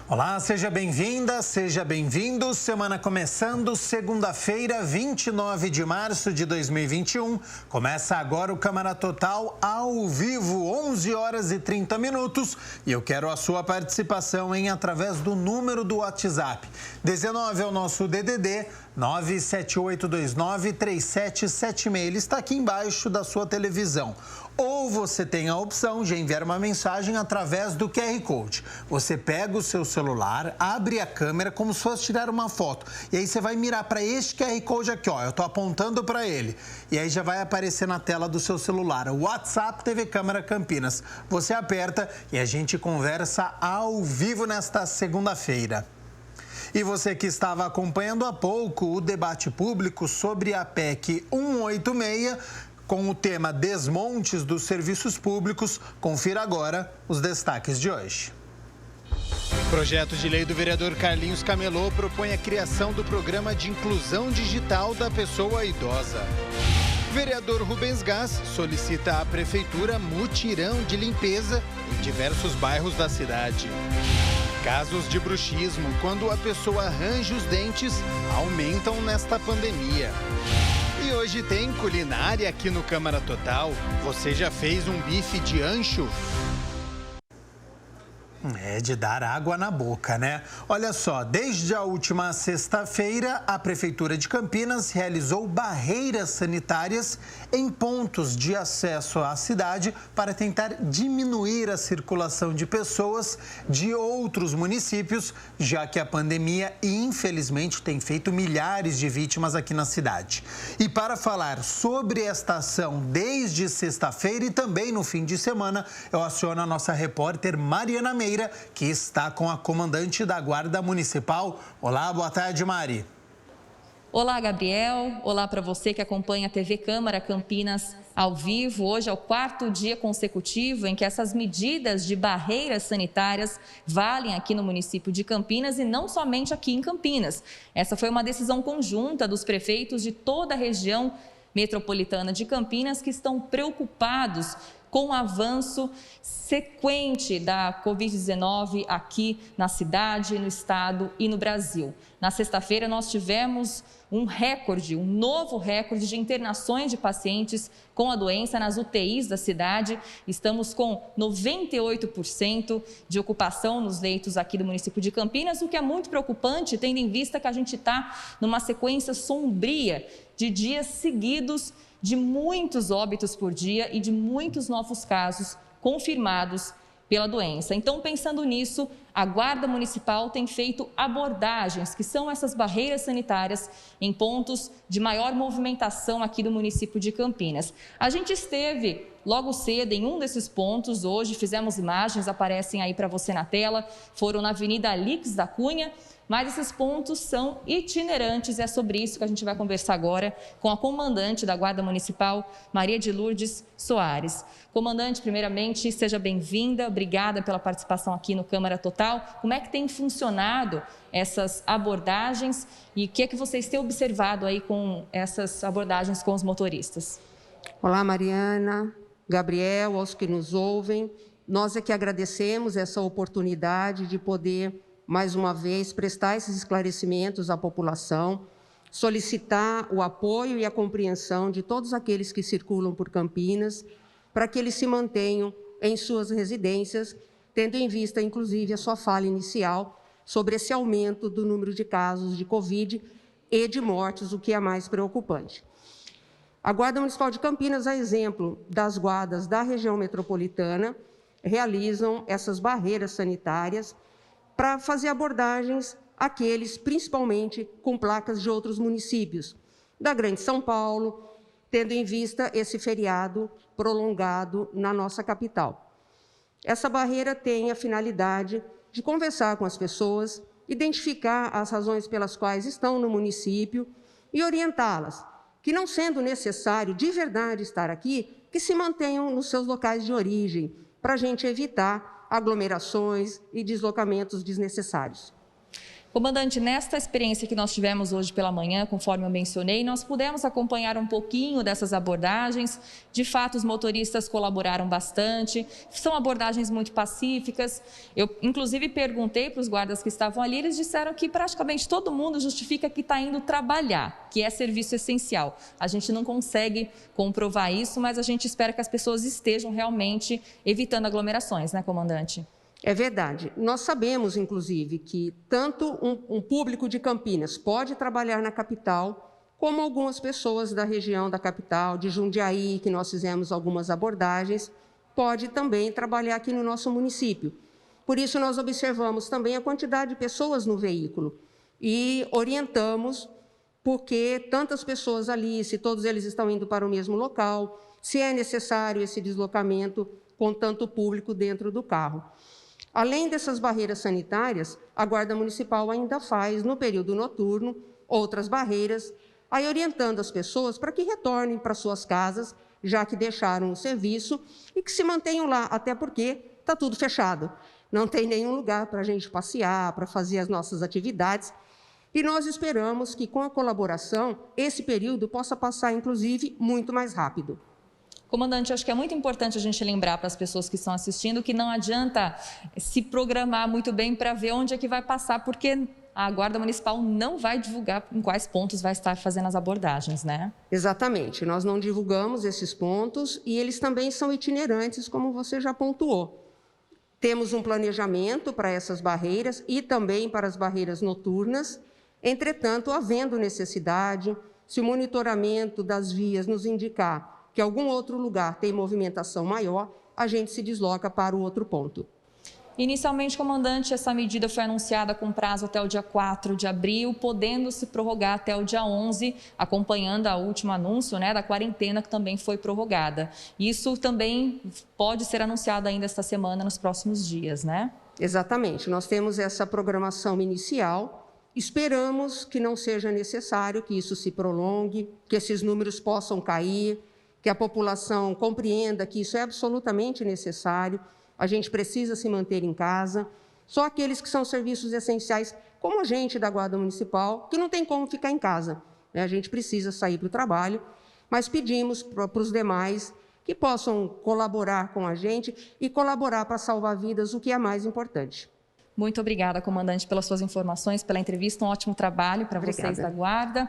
Olá, seja bem-vinda, seja bem-vindo. Semana começando, segunda-feira, 29 de março de 2021. Começa agora o Câmara Total ao vivo, 11 horas e 30 minutos. E eu quero a sua participação através do número do WhatsApp. 19 é o nosso DDD, 978293776. Ele está aqui embaixo da sua televisão. Ou você tem a opção de enviar uma mensagem através do QR Code. Você pega o seu celular, abre a câmera como se fosse tirar uma foto. E aí você vai mirar para este QR Code aqui, ó. Eu estou apontando para ele. E aí já vai aparecer na tela do seu celular. O WhatsApp TV Câmara Campinas. Você aperta e a gente conversa ao vivo nesta segunda-feira. E você que estava acompanhando há pouco o debate público sobre a PEC 186, com o tema Desmontes dos Serviços Públicos, confira agora os destaques de hoje. O projeto de lei do vereador Carlinhos Camelô propõe a criação do Programa de Inclusão Digital da Pessoa Idosa. O vereador Rubens Gás solicita à Prefeitura mutirão de limpeza em diversos bairros da cidade. Casos de bruxismo, quando a pessoa arranja os dentes, aumentam nesta pandemia. E hoje tem culinária aqui no Câmara Total. Você já fez um bife de ancho? É de dar água na boca, né? Olha só, desde a última sexta-feira, a Prefeitura de Campinas realizou barreiras sanitárias em pontos de acesso à cidade para tentar diminuir a circulação de pessoas de outros municípios, já que a pandemia, infelizmente, tem feito milhares de vítimas aqui na cidade. E para falar sobre esta ação desde sexta-feira e também no fim de semana, eu aciono a nossa repórter Mariana Meira, que está com a comandante da Guarda Municipal. Olá, boa tarde, Mari. Olá, Gabriel. Olá para você que acompanha a TV Câmara Campinas ao vivo. Hoje é o 4º dia consecutivo em que essas medidas de barreiras sanitárias valem aqui no município de Campinas e não somente aqui em Campinas. Essa foi uma decisão conjunta dos prefeitos de toda a região metropolitana de Campinas que estão preocupados com o avanço sequente da Covid-19 aqui na cidade, no estado e no Brasil. Na sexta-feira, nós tivemos um novo recorde de internações de pacientes com a doença nas UTIs da cidade. Estamos com 98% de ocupação nos leitos aqui do município de Campinas, o que é muito preocupante, tendo em vista que a gente está numa sequência sombria de dias seguidos de muitos óbitos por dia e de muitos novos casos confirmados pela doença. Então, pensando nisso, a Guarda Municipal tem feito abordagens, que são essas barreiras sanitárias, em pontos de maior movimentação aqui do município de Campinas. A gente esteve logo cedo em um desses pontos, hoje fizemos imagens, aparecem aí para você na tela, foram na Avenida Alix da Cunha, mas esses pontos são itinerantes e é sobre isso que a gente vai conversar agora com a comandante da Guarda Municipal, Maria de Lourdes Soares. Comandante, primeiramente, seja bem-vinda, obrigada pela participação aqui no Câmara Total. Como é que tem funcionado essas abordagens e o que é que vocês têm observado aí com essas abordagens com os motoristas? Olá, Mariana, Gabriel, aos que nos ouvem. Nós é que agradecemos essa oportunidade de poder, mais uma vez, prestar esses esclarecimentos à população, solicitar o apoio e a compreensão de todos aqueles que circulam por Campinas, para que eles se mantenham em suas residências, tendo em vista, inclusive, a sua fala inicial sobre esse aumento do número de casos de Covid e de mortes, o que é mais preocupante. A Guarda Municipal de Campinas, a exemplo das guardas da região metropolitana, realizam essas barreiras sanitárias para fazer abordagens àqueles, principalmente, com placas de outros municípios, da Grande São Paulo, tendo em vista esse feriado prolongado na nossa capital. Essa barreira tem a finalidade de conversar com as pessoas, identificar as razões pelas quais estão no município e orientá-las, que não sendo necessário de verdade estar aqui, que se mantenham nos seus locais de origem, para a gente evitar aglomerações e deslocamentos desnecessários. Comandante, nesta experiência que nós tivemos hoje pela manhã, conforme eu mencionei, nós pudemos acompanhar um pouquinho dessas abordagens. De fato, os motoristas colaboraram bastante, são abordagens muito pacíficas. Eu, inclusive, perguntei para os guardas que estavam ali, eles disseram que praticamente todo mundo justifica que está indo trabalhar, que é serviço essencial. A gente não consegue comprovar isso, mas a gente espera que as pessoas estejam realmente evitando aglomerações, né, comandante? É verdade. Nós sabemos, inclusive, que tanto um público de Campinas pode trabalhar na capital, como algumas pessoas da região da capital, de Jundiaí, que nós fizemos algumas abordagens, pode também trabalhar aqui no nosso município. Por isso, nós observamos também a quantidade de pessoas no veículo e orientamos porque tantas pessoas ali, se todos eles estão indo para o mesmo local, se é necessário esse deslocamento com tanto público dentro do carro. Além dessas barreiras sanitárias, a Guarda Municipal ainda faz, no período noturno, outras barreiras, aí orientando as pessoas para que retornem para suas casas, já que deixaram o serviço, e que se mantenham lá, até porque está tudo fechado. Não tem nenhum lugar para a gente passear, para fazer as nossas atividades. E nós esperamos que, com a colaboração, esse período possa passar, inclusive, muito mais rápido. Comandante, acho que é muito importante a gente lembrar para as pessoas que estão assistindo que não adianta se programar muito bem para ver onde é que vai passar, porque a Guarda Municipal não vai divulgar em quais pontos vai estar fazendo as abordagens, né? Exatamente, nós não divulgamos esses pontos e eles também são itinerantes, como você já pontuou. Temos um planejamento para essas barreiras e também para as barreiras noturnas. Entretanto, havendo necessidade, se o monitoramento das vias nos indicar que algum outro lugar tem movimentação maior, a gente se desloca para o outro ponto. Inicialmente, comandante, essa medida foi anunciada com prazo até o dia 4 de abril, podendo se prorrogar até o dia 11, acompanhando o último anúncio, né, da quarentena, que também foi prorrogada. Isso também pode ser anunciado ainda esta semana, nos próximos dias, né? Exatamente. Nós temos essa programação inicial. Esperamos que não seja necessário que isso se prolongue, que esses números possam cair, que a população compreenda que isso é absolutamente necessário, a gente precisa se manter em casa. Só aqueles que são serviços essenciais, como a gente da Guarda Municipal, que não tem como ficar em casa, né? A gente precisa sair para o trabalho, mas pedimos para os demais que possam colaborar com a gente e colaborar para salvar vidas, o que é mais importante. Muito obrigada, comandante, pelas suas informações, pela entrevista. Um ótimo trabalho para vocês da Guarda.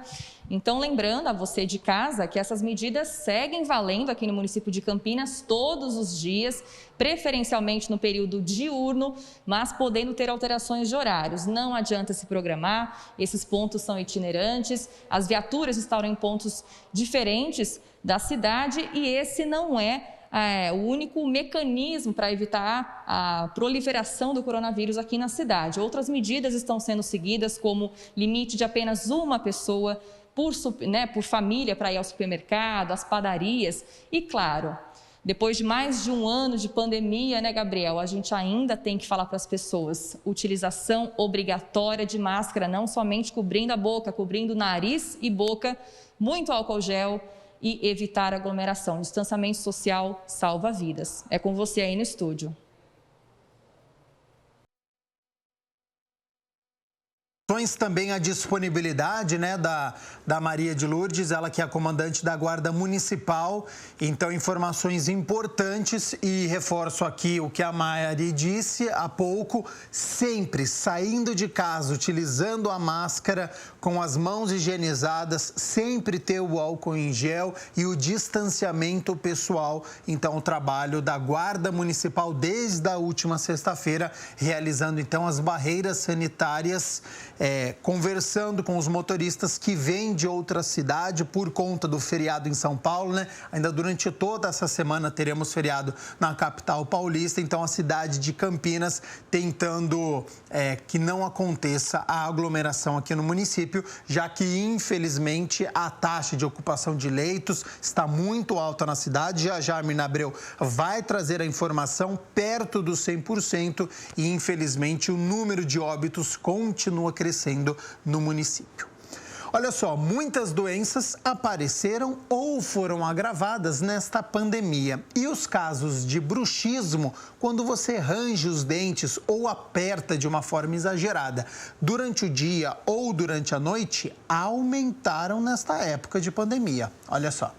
Então, lembrando a você de casa que essas medidas seguem valendo aqui no município de Campinas todos os dias, preferencialmente no período diurno, mas podendo ter alterações de horários. Não adianta se programar, esses pontos são itinerantes, as viaturas estão em pontos diferentes da cidade e esse não é o único mecanismo para evitar a proliferação do coronavírus aqui na cidade. Outras medidas estão sendo seguidas, como limite de apenas uma pessoa por família para ir ao supermercado, às padarias. E, claro, depois de mais de um ano de pandemia, né, Gabriel, a gente ainda tem que falar para as pessoas, utilização obrigatória de máscara, não somente cobrindo a boca, cobrindo nariz e boca, muito álcool gel, e evitar aglomeração. Distanciamento social salva vidas. É com você aí no estúdio. Também a disponibilidade, né, da Maria de Lourdes, ela que é a comandante da Guarda Municipal. Então, informações importantes e reforço aqui o que a Mari disse há pouco, sempre saindo de casa, utilizando a máscara, com as mãos higienizadas, sempre ter o álcool em gel e o distanciamento pessoal. Então, o trabalho da Guarda Municipal desde a última sexta-feira, realizando então as barreiras sanitárias, conversando com os motoristas que vêm de outra cidade por conta do feriado em São Paulo, né? Ainda durante toda essa semana teremos feriado na capital paulista, então a cidade de Campinas tentando que não aconteça a aglomeração aqui no município, já que infelizmente a taxa de ocupação de leitos está muito alta na cidade. Já a Mirna Abreu vai trazer a informação perto dos 100% e infelizmente o número de óbitos continua crescendo no município. Olha só, muitas doenças apareceram ou foram agravadas nesta pandemia. E os casos de bruxismo, quando você range os dentes ou aperta de uma forma exagerada durante o dia ou durante a noite, aumentaram nesta época de pandemia. Olha só.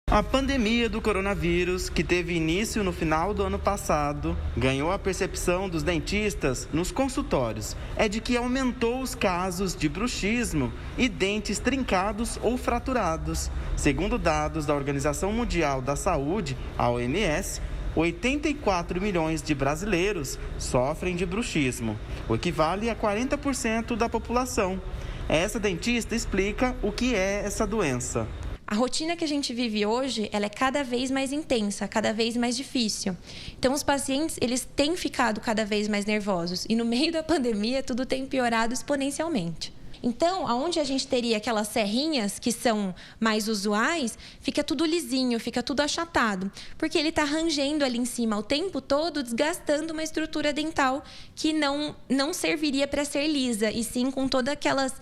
A pandemia do coronavírus, que teve início no final do ano passado, ganhou a percepção dos dentistas nos consultórios. É de que aumentou os casos de bruxismo e dentes trincados ou fraturados. Segundo dados da Organização Mundial da Saúde, a OMS, 84 milhões de brasileiros sofrem de bruxismo, o equivale a 40% da população. Essa dentista explica o que é essa doença. A rotina que a gente vive hoje, ela é cada vez mais intensa, cada vez mais difícil. Então, os pacientes, eles têm ficado cada vez mais nervosos. E no meio da pandemia, tudo tem piorado exponencialmente. Então, aonde a gente teria aquelas serrinhas que são mais usuais, fica tudo lisinho, fica tudo achatado. Porque ele está rangendo ali em cima o tempo todo, desgastando uma estrutura dental que não serviria para ser lisa, e sim com todas aquelas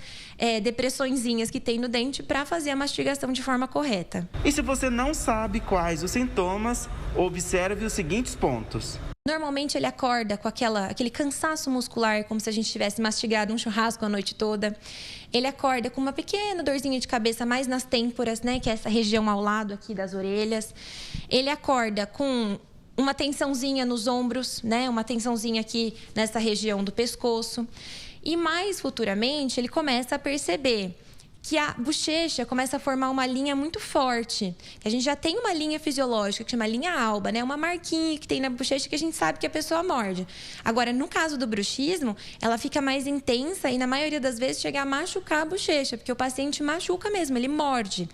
depressõezinhas que tem no dente para fazer a mastigação de forma correta. E se você não sabe quais os sintomas, observe os seguintes pontos. Normalmente ele acorda com aquele cansaço muscular, como se a gente tivesse mastigado um churrasco a noite toda. Ele acorda com uma pequena dorzinha de cabeça mais nas têmporas, né, que é essa região ao lado aqui das orelhas. Ele acorda com uma tensãozinha nos ombros, né, uma tensãozinha aqui nessa região do pescoço. E mais futuramente ele começa a perceber que a bochecha começa a formar uma linha muito forte. A gente já tem uma linha fisiológica, que chama linha alba, né? Uma marquinha que tem na bochecha que a gente sabe que a pessoa morde. Agora, no caso do bruxismo, ela fica mais intensa e, na maioria das vezes, chega a machucar a bochecha, porque o paciente machuca mesmo, ele morde.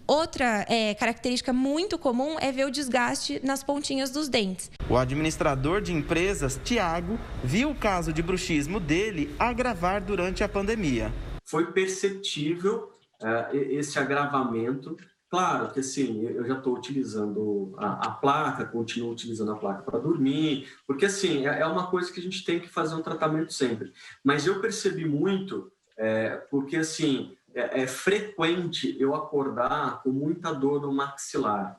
Outra característica muito comum é ver o desgaste nas pontinhas dos dentes. O administrador de empresas, Tiago, viu o caso de bruxismo dele agravar durante a pandemia. Foi perceptível esse agravamento. Claro que assim, eu já estou utilizando a placa, continuo utilizando a placa para dormir, porque assim, é uma coisa que a gente tem que fazer um tratamento sempre. Mas eu percebi muito, porque assim, é frequente eu acordar com muita dor no maxilar.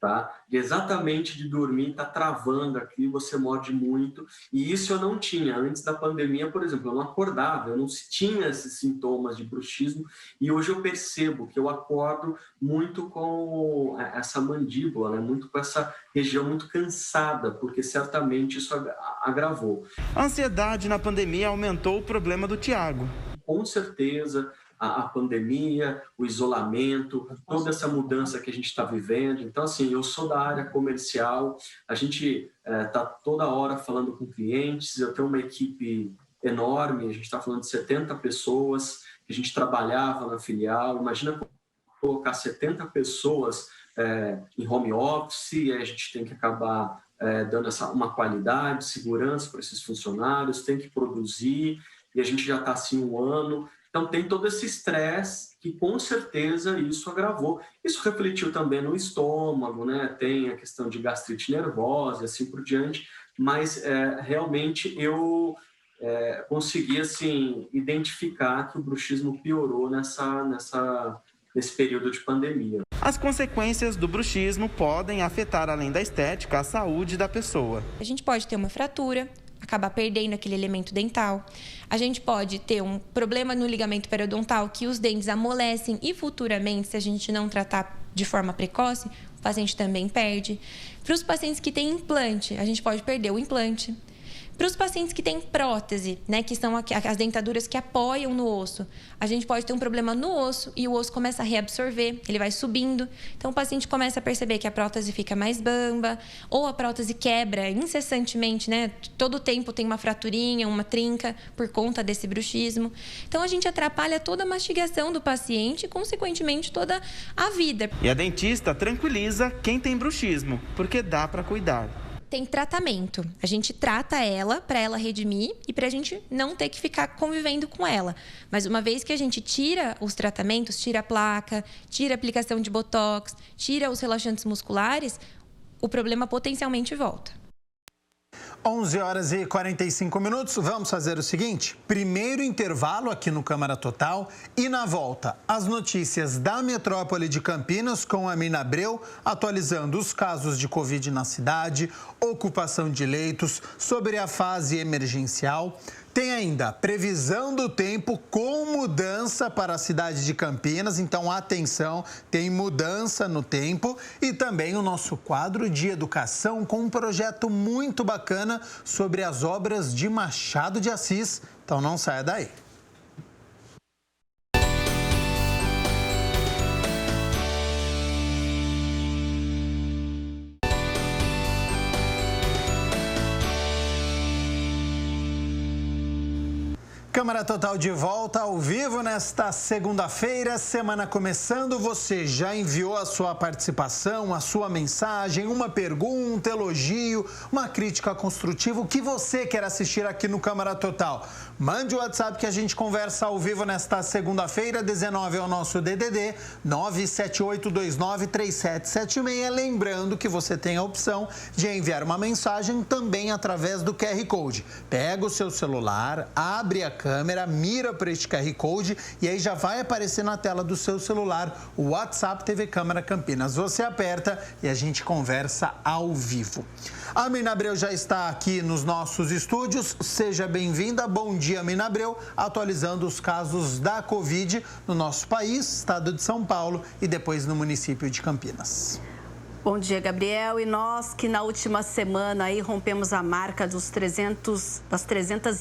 Tá? Exatamente de dormir, tá travando aqui, você morde muito, e isso eu não tinha antes da pandemia, por exemplo, eu não acordava, eu não tinha esses sintomas de bruxismo, e hoje eu percebo que eu acordo muito com essa mandíbula, né? Muito com essa região muito cansada, porque certamente isso agravou. A ansiedade na pandemia aumentou o problema do Tiago. Com certeza, a pandemia, o isolamento, toda essa mudança que a gente está vivendo. Então, assim, eu sou da área comercial, a gente está toda hora falando com clientes, eu tenho uma equipe enorme, a gente está falando de 70 pessoas, que a gente trabalhava na filial. Imagina colocar 70 pessoas em home office, e a gente tem que acabar dando uma qualidade, segurança para esses funcionários, tem que produzir, e a gente já está assim 1 ano. Então, tem todo esse estresse que, com certeza, isso agravou. Isso refletiu também no estômago, né? Tem a questão de gastrite nervosa e assim por diante, mas realmente eu consegui assim, identificar que o bruxismo piorou nesse período de pandemia. As consequências do bruxismo podem afetar, além da estética, a saúde da pessoa. A gente pode ter uma fratura, acabar perdendo aquele elemento dental. A gente pode ter um problema no ligamento periodontal, que os dentes amolecem e futuramente, se a gente não tratar de forma precoce, o paciente também perde. Para os pacientes que têm implante, a gente pode perder o implante. Para os pacientes que têm prótese, né, que são as dentaduras que apoiam no osso, a gente pode ter um problema no osso e o osso começa a reabsorver, ele vai subindo. Então, o paciente começa a perceber que a prótese fica mais bamba, ou a prótese quebra incessantemente, né? Todo tempo tem uma fraturinha, uma trinca por conta desse bruxismo. Então, a gente atrapalha toda a mastigação do paciente e, consequentemente, toda a vida. E a dentista tranquiliza quem tem bruxismo, porque dá para cuidar. Tem tratamento. A gente trata ela para ela redimir e para a gente não ter que ficar convivendo com ela. Mas uma vez que a gente tira os tratamentos, tira a placa, tira a aplicação de botox, tira os relaxantes musculares, o problema potencialmente volta. 11h45, vamos fazer o seguinte, primeiro intervalo aqui no Câmara Total e na volta as notícias da metrópole de Campinas com a Mina Abreu, atualizando os casos de Covid na cidade, ocupação de leitos, sobre a fase emergencial. Tem ainda previsão do tempo com mudança para a cidade de Campinas, então atenção, tem mudança no tempo e também o nosso quadro de educação com um projeto muito bacana sobre as obras de Machado de Assis, então não saia daí. Câmara Total de volta ao vivo nesta segunda-feira, semana começando. Você já enviou a sua participação, a sua mensagem, uma pergunta, elogio, uma crítica construtiva, o que você quer assistir aqui no Câmara Total? Mande o WhatsApp que a gente conversa ao vivo nesta segunda-feira, 19 é o nosso DDD, 978293776. Lembrando que você tem a opção de enviar uma mensagem também através do QR Code. Pega o seu celular, abre a câmera, mira para este QR Code e aí já vai aparecer na tela do seu celular o WhatsApp TV Câmara Campinas. Você aperta e a gente conversa ao vivo. A Mina Abreu já está aqui nos nossos estúdios. Seja bem-vinda. Bom dia, Mina Abreu, atualizando os casos da Covid no nosso país, estado de São Paulo e depois no município de Campinas. Bom dia, Gabriel. E nós que na última semana aí rompemos a marca das 300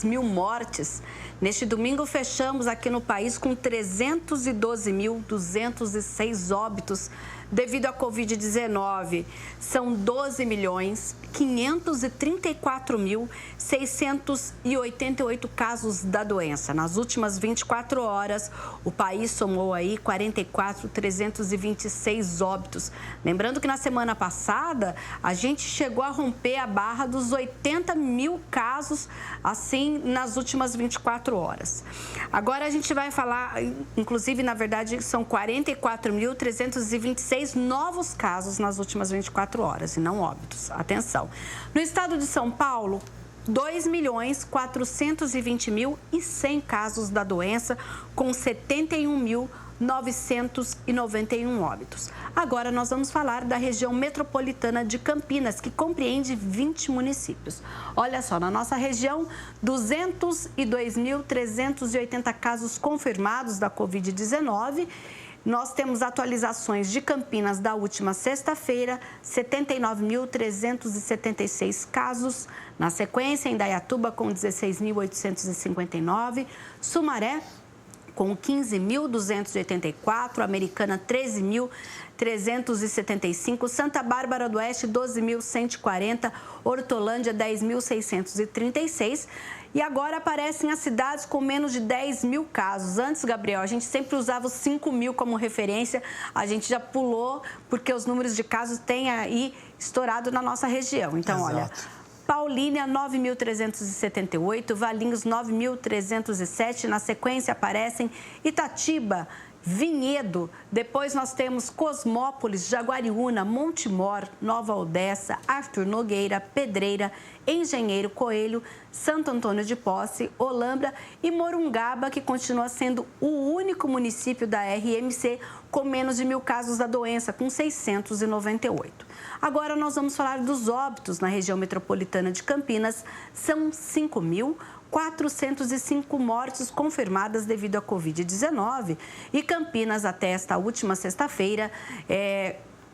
mil mortes. Neste domingo fechamos aqui no país com 312.206 óbitos devido à Covid-19. São 12.534.688 casos da doença. Nas últimas 24 horas, o país somou aí 44.326 óbitos. Lembrando que na semana passada, a gente chegou a romper a barra dos 80 mil casos, assim, nas últimas 24 horas. Agora a gente vai falar, inclusive, na verdade, são 44.326 novos casos nas últimas 24 horas, e não óbitos. Atenção. No estado de São Paulo, 2.420.100 casos da doença, com 71.991 óbitos. Agora nós vamos falar da região metropolitana de Campinas, que compreende 20 municípios. Olha só, na nossa região, 202.380 casos confirmados da Covid-19. Nós temos atualizações de Campinas da última sexta-feira, 79.376 casos. Na sequência, Indaiatuba com 16.859, Sumaré com 15.284, Americana 13.375, Santa Bárbara do Oeste 12.140, Hortolândia 10.636. E agora aparecem as cidades com menos de 10 mil casos. Antes, Gabriel, a gente sempre usava os 5 mil como referência. A gente já pulou porque os números de casos têm aí estourado na nossa região. Então, exato. Olha, Paulínia 9.378, Valinhos 9.307. Na sequência aparecem Itatiba, Vinhedo, depois nós temos Cosmópolis, Jaguariúna, Montemor, Nova Odessa, Arthur Nogueira, Pedreira, Engenheiro Coelho, Santo Antônio de Posse, Olambra e Morungaba, que continua sendo o único município da RMC com menos de 1.000 casos da doença, com 698. Agora nós vamos falar dos óbitos na região metropolitana de Campinas. São 5.405 mortes confirmadas devido à Covid-19 e Campinas, até esta última sexta-feira,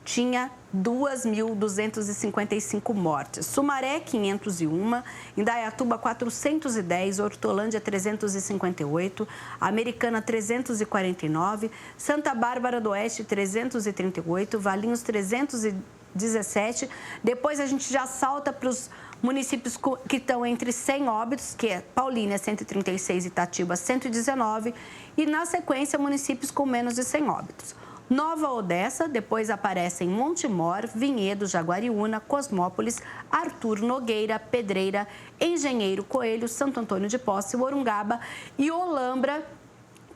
tinha 2.255 mortes. Sumaré, 501, Indaiatuba, 410, Hortolândia, 358, Americana, 349, Santa Bárbara do Oeste, 338, Valinhos, 317. Depois a gente já salta para os municípios que estão entre 100 óbitos, que é Paulínia, 136, Itatiba, 119. E, na sequência, municípios com menos de 100 óbitos. Nova Odessa, depois aparecem Montemor, Vinhedo, Jaguariúna, Cosmópolis, Arthur Nogueira, Pedreira, Engenheiro Coelho, Santo Antônio de Posse, Morungaba e Olambra,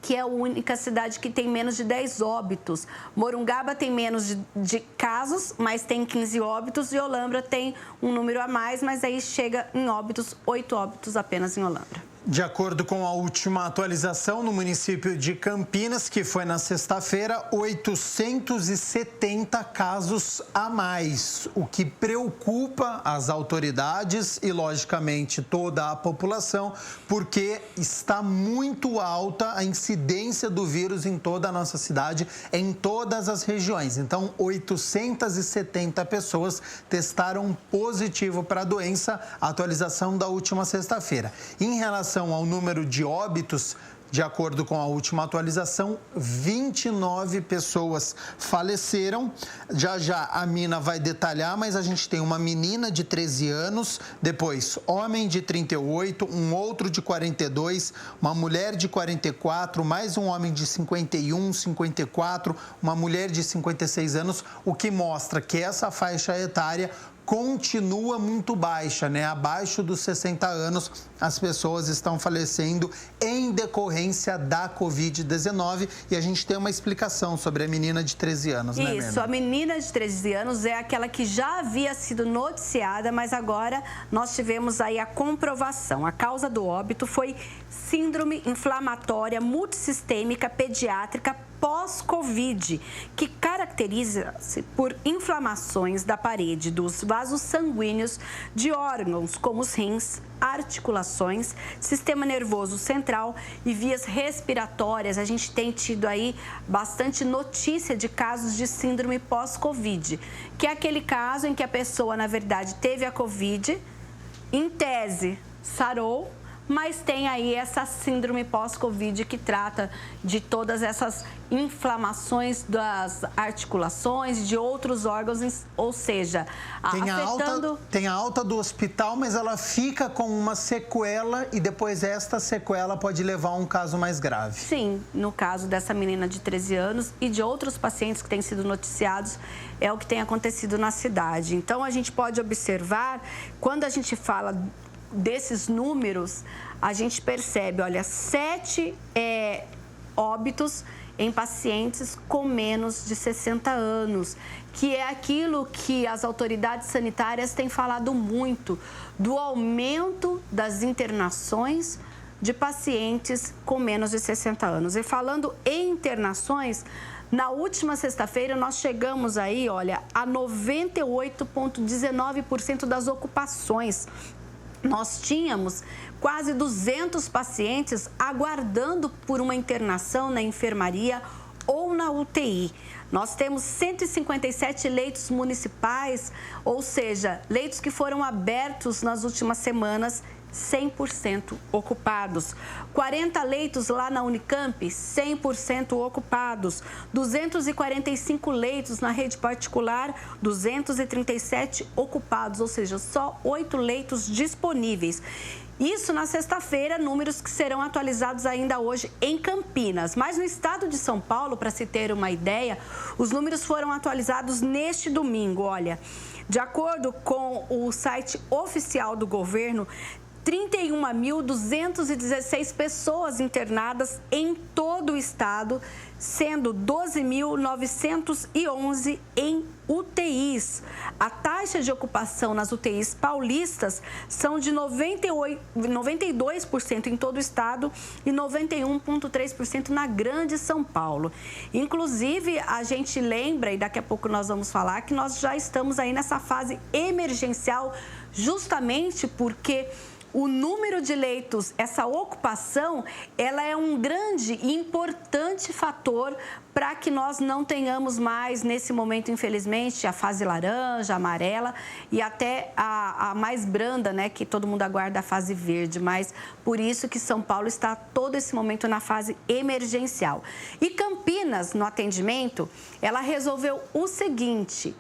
que é a única cidade que tem menos de 10 óbitos. Morungaba tem menos de casos, mas tem 15 óbitos. E Olambra tem um número a mais, mas aí chega em óbitos, 8 óbitos apenas em Olambra. De acordo com a última atualização, no município de Campinas, que foi na sexta-feira, 870 casos a mais, o que preocupa as autoridades e, logicamente, toda a população, porque está muito alta a incidência do vírus em toda a nossa cidade, em todas as regiões. Então, 870 pessoas testaram positivo para a doença, a atualização da última sexta-feira. Em relação ao número de óbitos, de acordo com a última atualização, 29 pessoas faleceram. Já a Mina vai detalhar, mas a gente tem uma menina de 13 anos, depois homem de 38, um outro de 42, uma mulher de 44, mais um homem de 51, 54, uma mulher de 56 anos, o que mostra que essa faixa etária continua muito baixa, né? Abaixo dos 60 anos, as pessoas estão falecendo em decorrência da Covid-19 e a gente tem uma explicação sobre a menina de 13 anos, né, Isso, a menina de 13 anos é aquela que já havia sido noticiada, mas agora nós tivemos aí a comprovação. A causa do óbito foi síndrome inflamatória multissistêmica pediátrica pós-Covid, que caracteriza-se por inflamações da parede dos vasos sanguíneos de órgãos como os rins, articulações, sistema nervoso central e vias respiratórias. A gente tem tido aí bastante notícia de casos de síndrome pós-Covid, que é aquele caso em que a pessoa, na verdade, teve a Covid, em tese, sarou, mas tem aí essa síndrome pós-Covid que trata de todas essas inflamações das articulações e de outros órgãos, ou seja, tem a alta do hospital, mas ela fica com uma sequela e depois esta sequela pode levar a um caso mais grave. Sim, no caso dessa menina de 13 anos e de outros pacientes que têm sido noticiados, é o que tem acontecido na cidade. Então, a gente pode observar, quando a gente fala desses números, a gente percebe, olha, 7 óbitos em pacientes com menos de 60 anos, que é aquilo que as autoridades sanitárias têm falado muito, do aumento das internações de pacientes com menos de 60 anos. E falando em internações, na última sexta-feira, nós chegamos aí, olha, a 98,19% das ocupações. Nós tínhamos quase 200 pacientes aguardando por uma internação na enfermaria ou na UTI. Nós temos 157 leitos municipais, ou seja, leitos que foram abertos nas últimas semanas, 100% ocupados. 40 leitos lá na Unicamp, 100% ocupados. 245 leitos na rede particular, 237 ocupados, ou seja, só 8 leitos disponíveis. Isso na sexta-feira, números que serão atualizados ainda hoje em Campinas. Mas no estado de São Paulo, para se ter uma ideia, os números foram atualizados neste domingo. Olha, de acordo com o site oficial do governo, 31.216 pessoas internadas em todo o estado, sendo 12.911 em UTIs. A taxa de ocupação nas UTIs paulistas são de 92% em todo o estado e 91,3% na Grande São Paulo. Inclusive, a gente lembra, e daqui a pouco nós vamos falar, que nós já estamos aí nessa fase emergencial, justamente porque o número de leitos, essa ocupação, ela é um grande e importante fator para que nós não tenhamos mais, nesse momento, infelizmente, a fase laranja, amarela e até a mais branda, né, que todo mundo aguarda a fase verde. Mas por isso que São Paulo está todo esse momento na fase emergencial. E Campinas, no atendimento, ela resolveu o seguinte,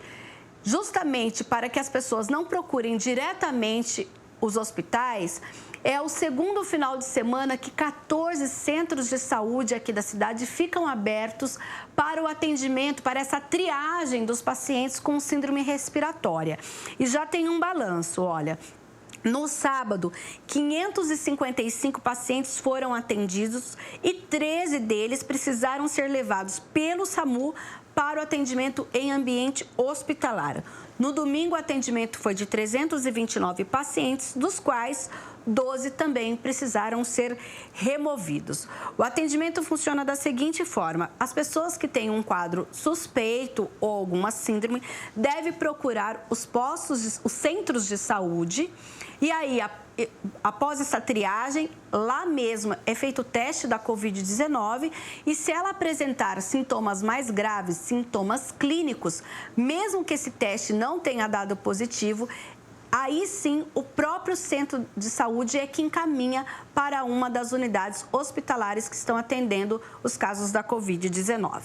justamente para que as pessoas não procurem diretamente os hospitais, é o segundo final de semana que 14 centros de saúde aqui da cidade ficam abertos para o atendimento, para essa triagem dos pacientes com síndrome respiratória. E já tem um balanço, olha, No sábado, 555 pacientes foram atendidos e 13 deles precisaram ser levados pelo SAMU para o atendimento em ambiente hospitalar. No domingo, o atendimento foi de 329 pacientes, dos quais 12 também precisaram ser removidos. O atendimento funciona da seguinte forma: as pessoas que têm um quadro suspeito ou alguma síndrome devem procurar os centros de saúde. E aí, após essa triagem, lá mesmo é feito o teste da Covid-19 e se ela apresentar sintomas mais graves, sintomas clínicos, mesmo que esse teste não tenha dado positivo, aí sim o próprio centro de saúde é que encaminha para uma das unidades hospitalares que estão atendendo os casos da Covid-19.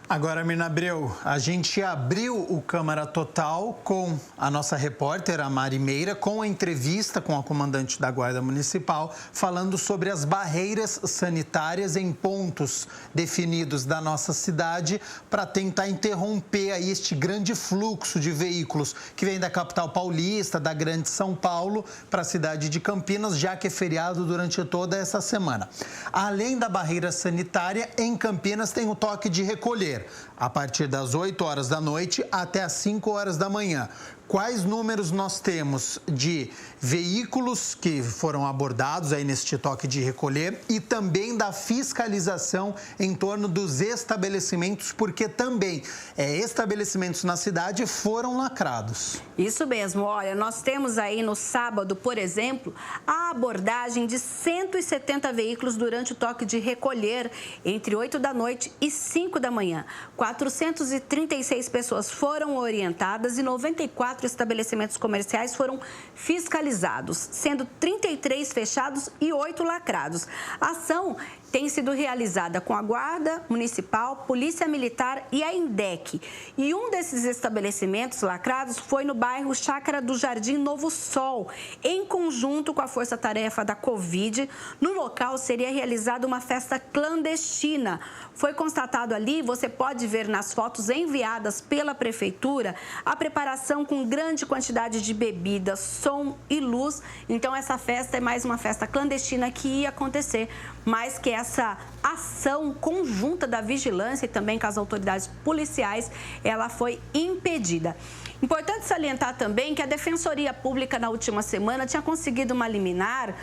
Agora, Mirna Abreu, a gente abriu o Câmara Total com a nossa repórter, a Mari Meira, com a entrevista com a comandante da Guarda Municipal, falando sobre as barreiras sanitárias em pontos definidos da nossa cidade para tentar interromper aí este grande fluxo de veículos que vem da capital paulista, da Grande São Paulo, para a cidade de Campinas, já que é feriado durante toda essa semana. Além da barreira sanitária, em Campinas tem o toque de recolher, a partir das 8 horas da noite até as 5 horas da manhã. Quais números nós temos de veículos que foram abordados aí neste toque de recolher e também da fiscalização em torno dos estabelecimentos, porque também estabelecimentos na cidade foram lacrados. Isso mesmo. Olha, nós temos aí no sábado, por exemplo, a abordagem de 170 veículos durante o toque de recolher entre 8 da noite e 5 da manhã. 436 pessoas foram orientadas e 94 estabelecimentos comerciais foram fiscalizados, sendo 33 fechados e 8 lacrados. A ação tem sido realizada com a Guarda Municipal, Polícia Militar e a INDEC. E um desses estabelecimentos lacrados foi no bairro Chácara do Jardim Novo Sol, em conjunto com a Força Tarefa da Covid. No local seria realizada uma festa clandestina. Foi constatado ali, você pode ver nas fotos enviadas pela Prefeitura, a preparação com grande quantidade de bebidas, som e luz. Então, essa festa é mais uma festa clandestina que ia acontecer, mas que essa ação conjunta da vigilância e também com as autoridades policiais, ela foi impedida. Importante salientar também que a Defensoria Pública, na última semana, tinha conseguido uma liminar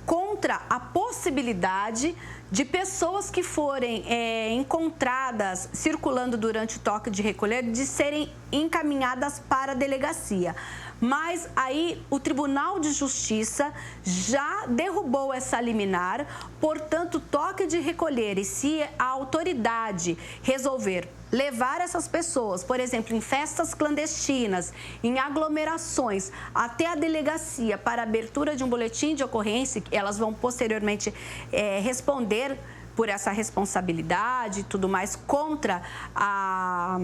contra a possibilidade de pessoas que forem encontradas circulando durante o toque de recolher de serem encaminhadas para a delegacia. Mas aí o Tribunal de Justiça já derrubou essa liminar, portanto, toque de recolher, e se a autoridade resolver levar essas pessoas, por exemplo, em festas clandestinas, em aglomerações, até a delegacia para abertura de um boletim de ocorrência, elas vão posteriormente responder por essa responsabilidade e tudo mais contra a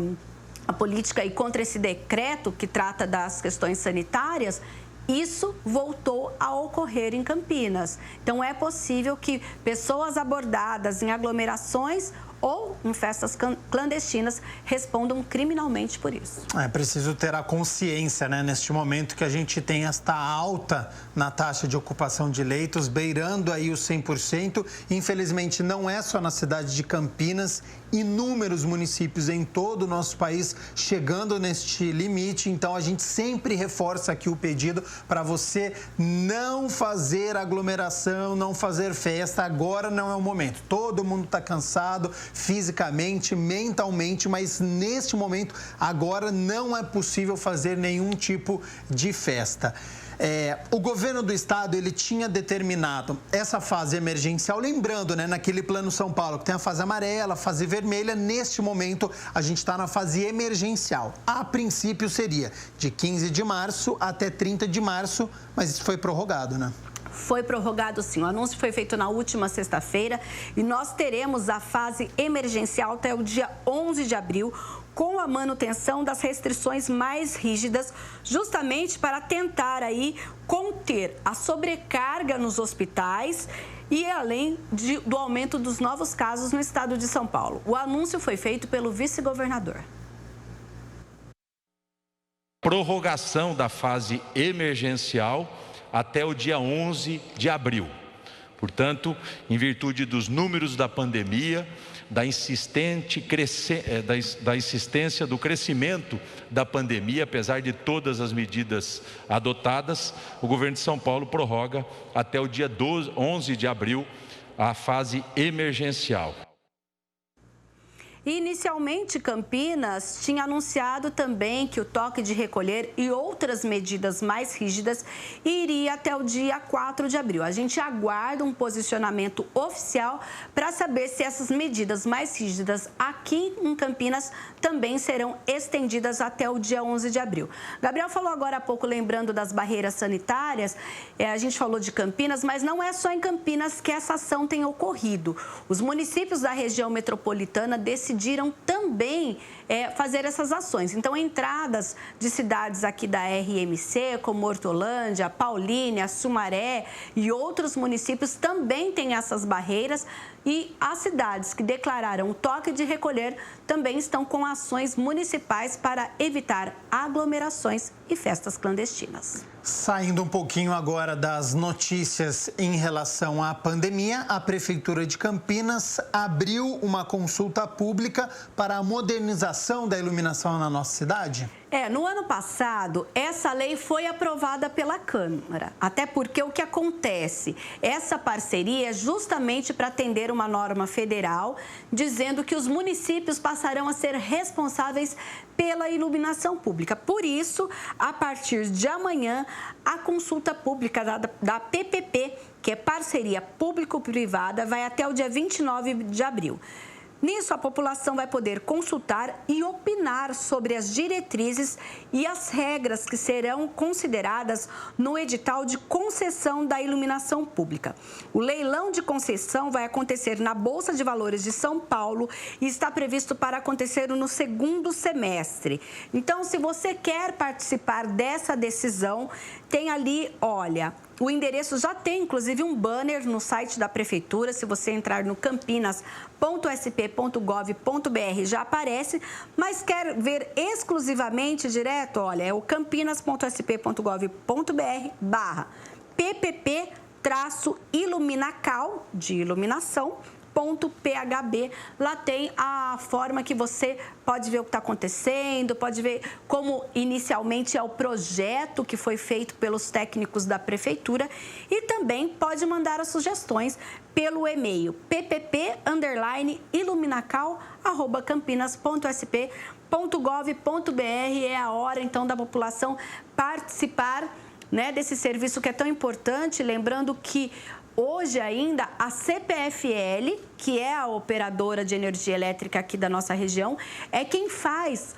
política e contra esse decreto que trata das questões sanitárias. Isso voltou a ocorrer em Campinas. Então, é possível que pessoas abordadas em aglomerações ou em festas clandestinas respondam criminalmente por isso. É preciso ter a consciência, né, neste momento que a gente tem esta alta na taxa de ocupação de leitos, beirando aí os 100%. Infelizmente, não é só na cidade de Campinas, inúmeros municípios em todo o nosso país chegando neste limite. Então, a gente sempre reforça aqui o pedido para você não fazer aglomeração, não fazer festa. Agora não é o momento. Todo mundo está cansado, fisicamente, mentalmente, mas neste momento, agora não é possível fazer nenhum tipo de festa. O governo do estado, ele tinha determinado essa fase emergencial, lembrando, né, naquele Plano São Paulo, que tem a fase amarela, a fase vermelha. Neste momento, a gente está na fase emergencial. A princípio, seria de 15 de março até 30 de março, mas isso foi prorrogado, né? Foi prorrogado, sim. O anúncio foi feito na última sexta-feira e nós teremos a fase emergencial até o dia 11 de abril, com a manutenção das restrições mais rígidas, justamente para tentar aí conter a sobrecarga nos hospitais e além do aumento dos novos casos no estado de São Paulo. O anúncio foi feito pelo vice-governador. Prorrogação da fase emergencial até o dia 11 de abril. Portanto, em virtude dos números da pandemia, da insistência do crescimento da pandemia, apesar de todas as medidas adotadas, o governo de São Paulo prorroga até o dia 11 de abril a fase emergencial. Inicialmente, Campinas tinha anunciado também que o toque de recolher e outras medidas mais rígidas iria até o dia 4 de abril. A gente aguarda um posicionamento oficial para saber se essas medidas mais rígidas aqui em Campinas também serão estendidas até o dia 11 de abril. Gabriel falou agora há pouco, lembrando das barreiras sanitárias, a gente falou de Campinas, mas não é só em Campinas que essa ação tem ocorrido. Os municípios da região metropolitana decidiram também fazer essas ações. Então, entradas de cidades aqui da RMC, como Hortolândia, Paulínia, Sumaré e outros municípios também têm essas barreiras, e as cidades que declararam o toque de recolher também estão com ações municipais para evitar aglomerações e festas clandestinas. Saindo um pouquinho agora das notícias em relação à pandemia, a Prefeitura de Campinas abriu uma consulta pública para a modernização da iluminação na nossa cidade. No ano passado, essa lei foi aprovada pela Câmara, até porque o que acontece? Essa parceria é justamente para atender uma norma federal, dizendo que os municípios passarão a ser responsáveis pela iluminação pública. Por isso, a partir de amanhã, a consulta pública da PPP, que é Parceria Público-Privada, vai até o dia 29 de abril. Nisso, a população vai poder consultar e opinar sobre as diretrizes e as regras que serão consideradas no edital de concessão da iluminação pública. O leilão de concessão vai acontecer na Bolsa de Valores de São Paulo e está previsto para acontecer no segundo semestre. Então, se você quer participar dessa decisão, tem ali, olha, o endereço já tem, inclusive, um banner no site da Prefeitura. Se você entrar no campinas.sp.gov.br já aparece, mas quer ver exclusivamente direto, olha, é o campinas.sp.gov.br/PPP-iluminacal, de iluminação, .phb. Lá tem a forma que você pode ver o que está acontecendo, pode ver como inicialmente é o projeto que foi feito pelos técnicos da Prefeitura e também pode mandar as sugestões pelo e-mail ppp_iluminacal@campinas.sp.gov.br. É a hora, então, da população participar, desse serviço que é tão importante, lembrando que hoje ainda, a CPFL, que é a operadora de energia elétrica aqui da nossa região, é quem faz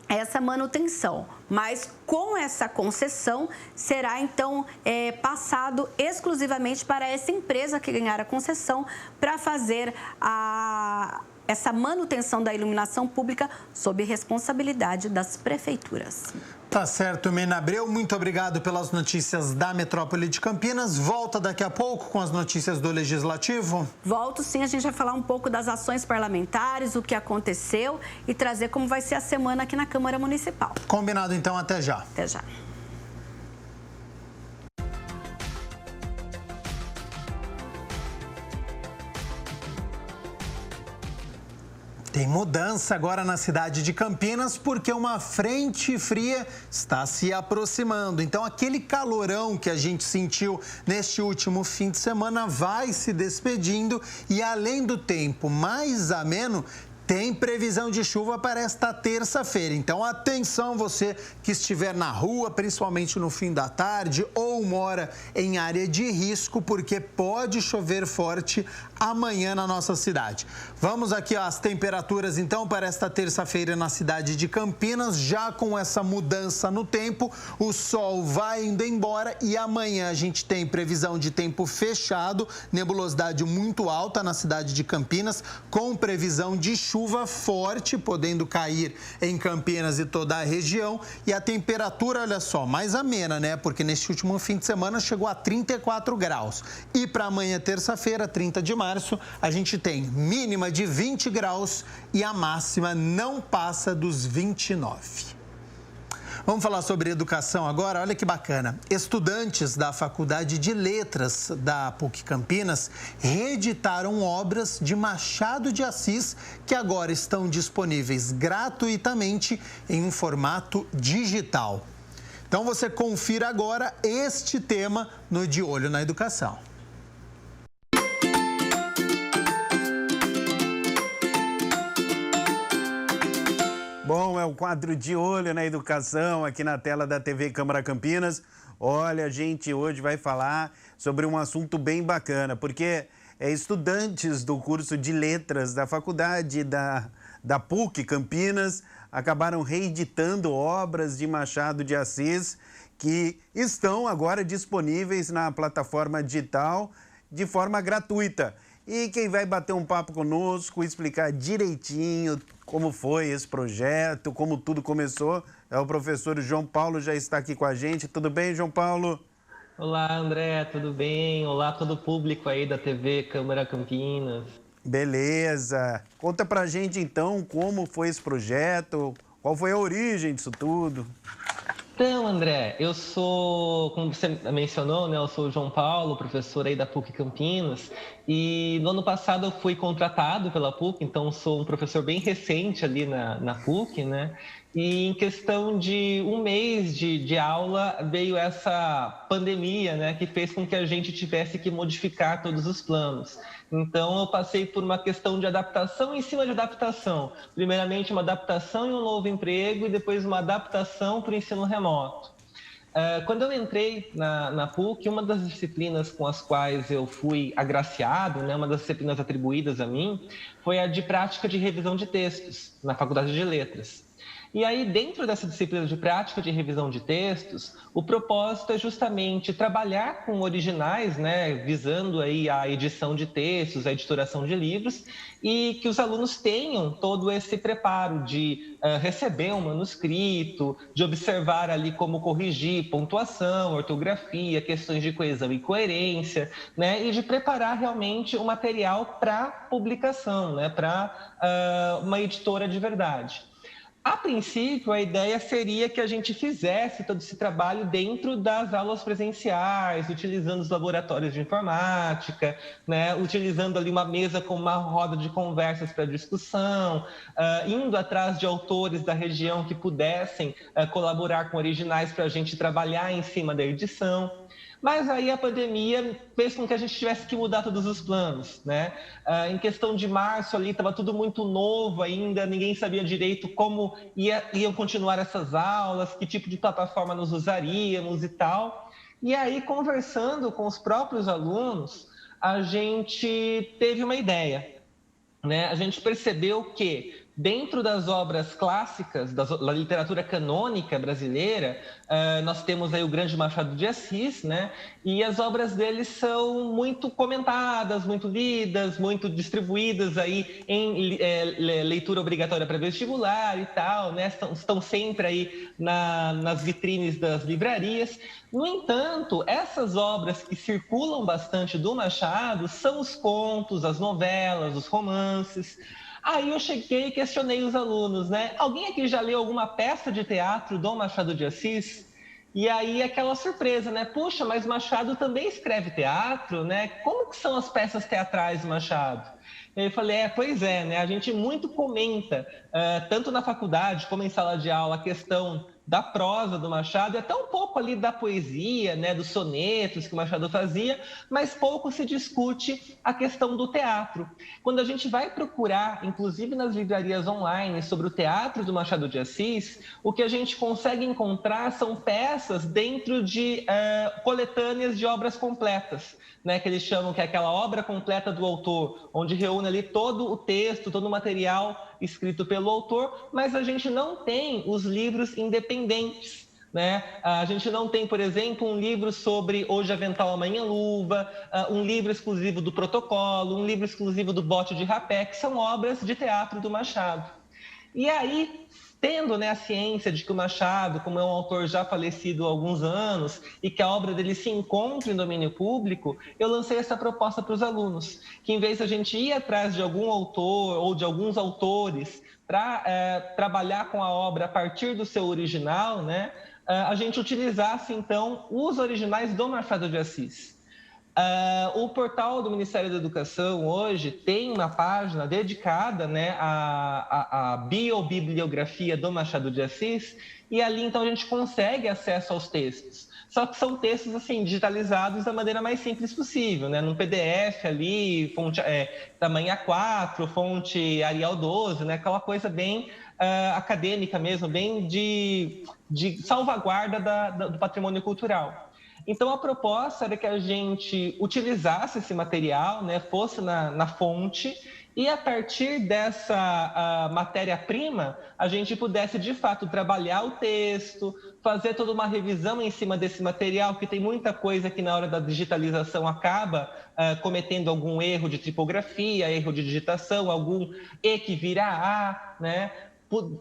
essa manutenção. Mas com essa concessão, será então passado exclusivamente para essa empresa que ganhar a concessão para fazer essa manutenção da iluminação pública sob responsabilidade das prefeituras. Tá certo, Mena Abreu. Muito obrigado pelas notícias da Metrópole de Campinas. Volta daqui a pouco com as notícias do Legislativo? Volto sim, a gente vai falar um pouco das ações parlamentares, o que aconteceu e trazer como vai ser a semana aqui na Câmara Municipal. Combinado, então, até já. Até já. Tem mudança agora na cidade de Campinas porque uma frente fria está se aproximando. Então, aquele calorão que a gente sentiu neste último fim de semana vai se despedindo e, além do tempo mais ameno, tem previsão de chuva para esta terça-feira. Então, atenção você que estiver na rua, principalmente no fim da tarde, ou mora em área de risco, porque pode chover forte amanhã na nossa cidade. Vamos aqui às temperaturas, então, para esta terça-feira na cidade de Campinas. Já com essa mudança no tempo, o sol vai indo embora e amanhã a gente tem previsão de tempo fechado, nebulosidade muito alta na cidade de Campinas, com previsão de chuva forte, podendo cair em Campinas e toda a região. E a temperatura, olha só, mais amena, né? Porque neste último fim de semana chegou a 34 graus. E para amanhã, terça-feira, 30 de março, a gente tem mínima de 20 graus e a máxima não passa dos 29. Vamos falar sobre educação agora? Olha que bacana. Estudantes da Faculdade de Letras da PUC Campinas reeditaram obras de Machado de Assis que agora estão disponíveis gratuitamente em um formato digital. Então você confira agora este tema no De Olho na Educação. Bom, é o quadro De Olho na Educação aqui na tela da TV Câmara Campinas. Olha, a gente hoje vai falar sobre um assunto bem bacana, porque estudantes do curso de Letras da Faculdade da PUC Campinas acabaram reeditando obras de Machado de Assis que estão agora disponíveis na plataforma digital de forma gratuita. E quem vai bater um papo conosco, explicar direitinho como foi esse projeto, como tudo começou, é o professor João Paulo, já está aqui com a gente. Tudo bem, João Paulo? Olá, André, tudo bem? Olá, todo o público aí da TV Câmara Campinas. Beleza. Conta pra gente, então, como foi esse projeto, qual foi a origem disso tudo? Então, André, eu sou, como você mencionou, né, eu sou o João Paulo, professor aí da PUC Campinas, e no ano passado eu fui contratado pela PUC, então sou um professor bem recente ali na PUC, né? E em questão de um mês de aula veio essa pandemia, né, que fez com que a gente tivesse que modificar todos os planos. Então, eu passei por uma questão de adaptação em cima de adaptação. Primeiramente, uma adaptação em um novo emprego e depois uma adaptação para o ensino remoto. Quando eu entrei na PUC, uma das disciplinas com as quais eu fui agraciado, né, uma das disciplinas atribuídas a mim, foi a de prática de revisão de textos, na Faculdade de Letras. E aí, dentro dessa disciplina de prática de revisão de textos, o propósito é justamente trabalhar com originais, né, visando aí a edição de textos, a editoração de livros, e que os alunos tenham todo esse preparo de receber um manuscrito, de observar ali como corrigir pontuação, ortografia, questões de coesão e coerência, né, e de preparar realmente o material para publicação, né, para uma editora de verdade. A princípio, a ideia seria que a gente fizesse todo esse trabalho dentro das aulas presenciais, utilizando os laboratórios de informática, né, utilizando ali uma mesa com uma roda de conversas para discussão, indo atrás de autores da região que pudessem colaborar com originais para a gente trabalhar em cima da edição. Mas aí a pandemia fez com que a gente tivesse que mudar todos os planos, né? Em questão de março ali, estava tudo muito novo ainda, ninguém sabia direito como iam continuar essas aulas, que tipo de plataforma nós usaríamos e tal. E aí, conversando com os próprios alunos, a gente teve uma ideia, né? A gente percebeu que dentro das obras clássicas, da literatura canônica brasileira, nós temos aí o grande Machado de Assis, né? E as obras dele são muito comentadas, muito lidas, muito distribuídas aí em leitura obrigatória para vestibular e tal, né? Estão sempre aí nas vitrines das livrarias. No entanto, essas obras que circulam bastante do Machado são os contos, as novelas, os romances. Aí eu cheguei e questionei os alunos, né? Alguém aqui já leu alguma peça de teatro do Machado de Assis? E aí aquela surpresa, né? Puxa, mas Machado também escreve teatro, né? Como que são as peças teatrais do Machado? E eu falei, pois é, né? A gente muito comenta, tanto na faculdade como em sala de aula, a questão da prosa do Machado e até um pouco ali da poesia, né, dos sonetos que o Machado fazia, mas pouco se discute a questão do teatro. Quando a gente vai procurar, inclusive nas livrarias online, sobre o teatro do Machado de Assis, o que a gente consegue encontrar são peças dentro de coletâneas de obras completas, né, que eles chamam que é aquela obra completa do autor, onde reúne ali todo o texto, todo o material escrito pelo autor, mas a gente não tem os livros independentes, né? A gente não tem, por exemplo, um livro sobre Hoje Avental, Amanhã Luva, um livro exclusivo do Protocolo, um livro exclusivo do Bote de Rapé, que são obras de teatro do Machado. E aí, tendo, né, a ciência de que o Machado, como é um autor já falecido há alguns anos e que a obra dele se encontra em domínio público, eu lancei essa proposta para os alunos, que em vez de a gente ir atrás de algum autor ou de alguns autores para trabalhar com a obra a partir do seu original, né, a gente utilizasse, então, os originais do Machado de Assis. O portal do Ministério da Educação hoje tem uma página dedicada, né, à biobibliografia do Machado de Assis, e ali então a gente consegue acesso aos textos. Só que são textos assim digitalizados da maneira mais simples possível, né, num PDF ali, fonte tamanho A4, fonte Arial 12, né, aquela coisa bem acadêmica mesmo, bem de salvaguarda do patrimônio cultural. Então, a proposta era que a gente utilizasse esse material, né, fosse na fonte, e a partir dessa matéria-prima, a gente pudesse, de fato, trabalhar o texto, fazer toda uma revisão em cima desse material, que tem muita coisa que na hora da digitalização acaba cometendo algum erro de tipografia, erro de digitação, algum E que vira A, né?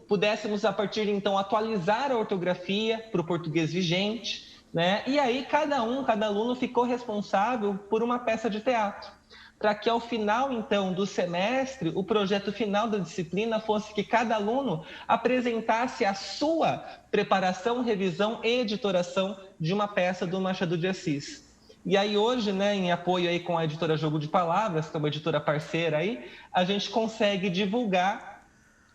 Pudéssemos, a partir, então, atualizar a ortografia para o português vigente, né? E aí cada aluno ficou responsável por uma peça de teatro, para que ao final, então, do semestre, o projeto final da disciplina fosse que cada aluno apresentasse a sua preparação, revisão e editoração de uma peça do Machado de Assis. E aí hoje, né, em apoio aí com a editora Jogo de Palavras, que é uma editora parceira aí, a gente consegue divulgar,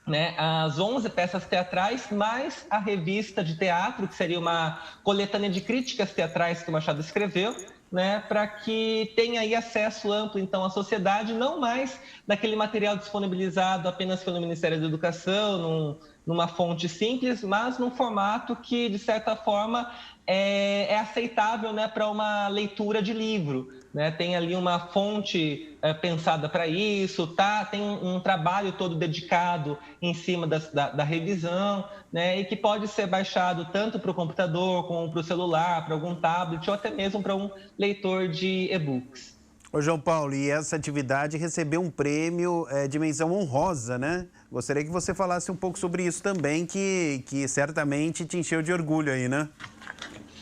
né, as 11 peças teatrais, mais a revista de teatro, que seria uma coletânea de críticas teatrais que o Machado escreveu, né, para que tenha aí acesso amplo, então, à sociedade, não mais daquele material disponibilizado apenas pelo Ministério da Educação, numa fonte simples, mas num formato que, de certa forma, é aceitável, né, para uma leitura de livro, né? Tem ali uma fonte pensada para isso, tem um trabalho todo dedicado em cima da revisão, né? E que pode ser baixado tanto para o computador, como para o celular, para algum tablet ou até mesmo para um leitor de e-books. Ô, João Paulo, e essa atividade recebeu um prêmio de menção honrosa, né? Gostaria que você falasse um pouco sobre isso também, que certamente te encheu de orgulho aí, né?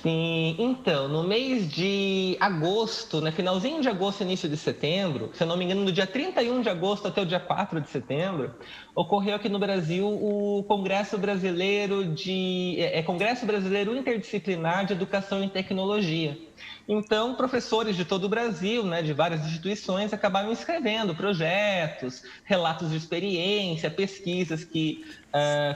Sim, então, no mês de agosto, né, finalzinho de agosto, início de setembro, se eu não me engano, do dia 31 de agosto até o dia 4 de setembro, ocorreu aqui no Brasil o Congresso Brasileiro Interdisciplinar de Educação e Tecnologia. Então, professores de todo o Brasil, né, de várias instituições, acabaram escrevendo projetos, relatos de experiência, pesquisas que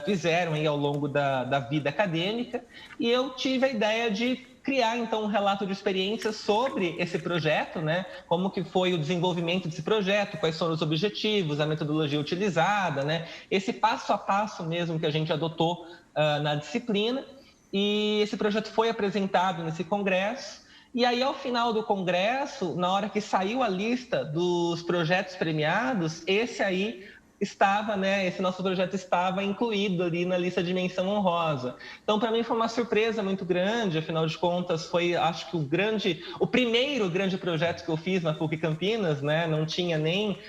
fizeram aí ao longo da vida acadêmica. E eu tive a ideia de criar, então, um relato de experiência sobre esse projeto, né, como que foi o desenvolvimento desse projeto, quais foram os objetivos, a metodologia utilizada, né, esse passo a passo mesmo que a gente adotou na disciplina. E esse projeto foi apresentado nesse congresso. E aí, ao final do congresso, na hora que saiu a lista dos projetos premiados, esse nosso projeto estava incluído ali na lista de menção honrosa. Então, para mim foi uma surpresa muito grande, afinal de contas, foi, acho que o primeiro grande projeto que eu fiz na PUC Campinas, né? Não tinha nem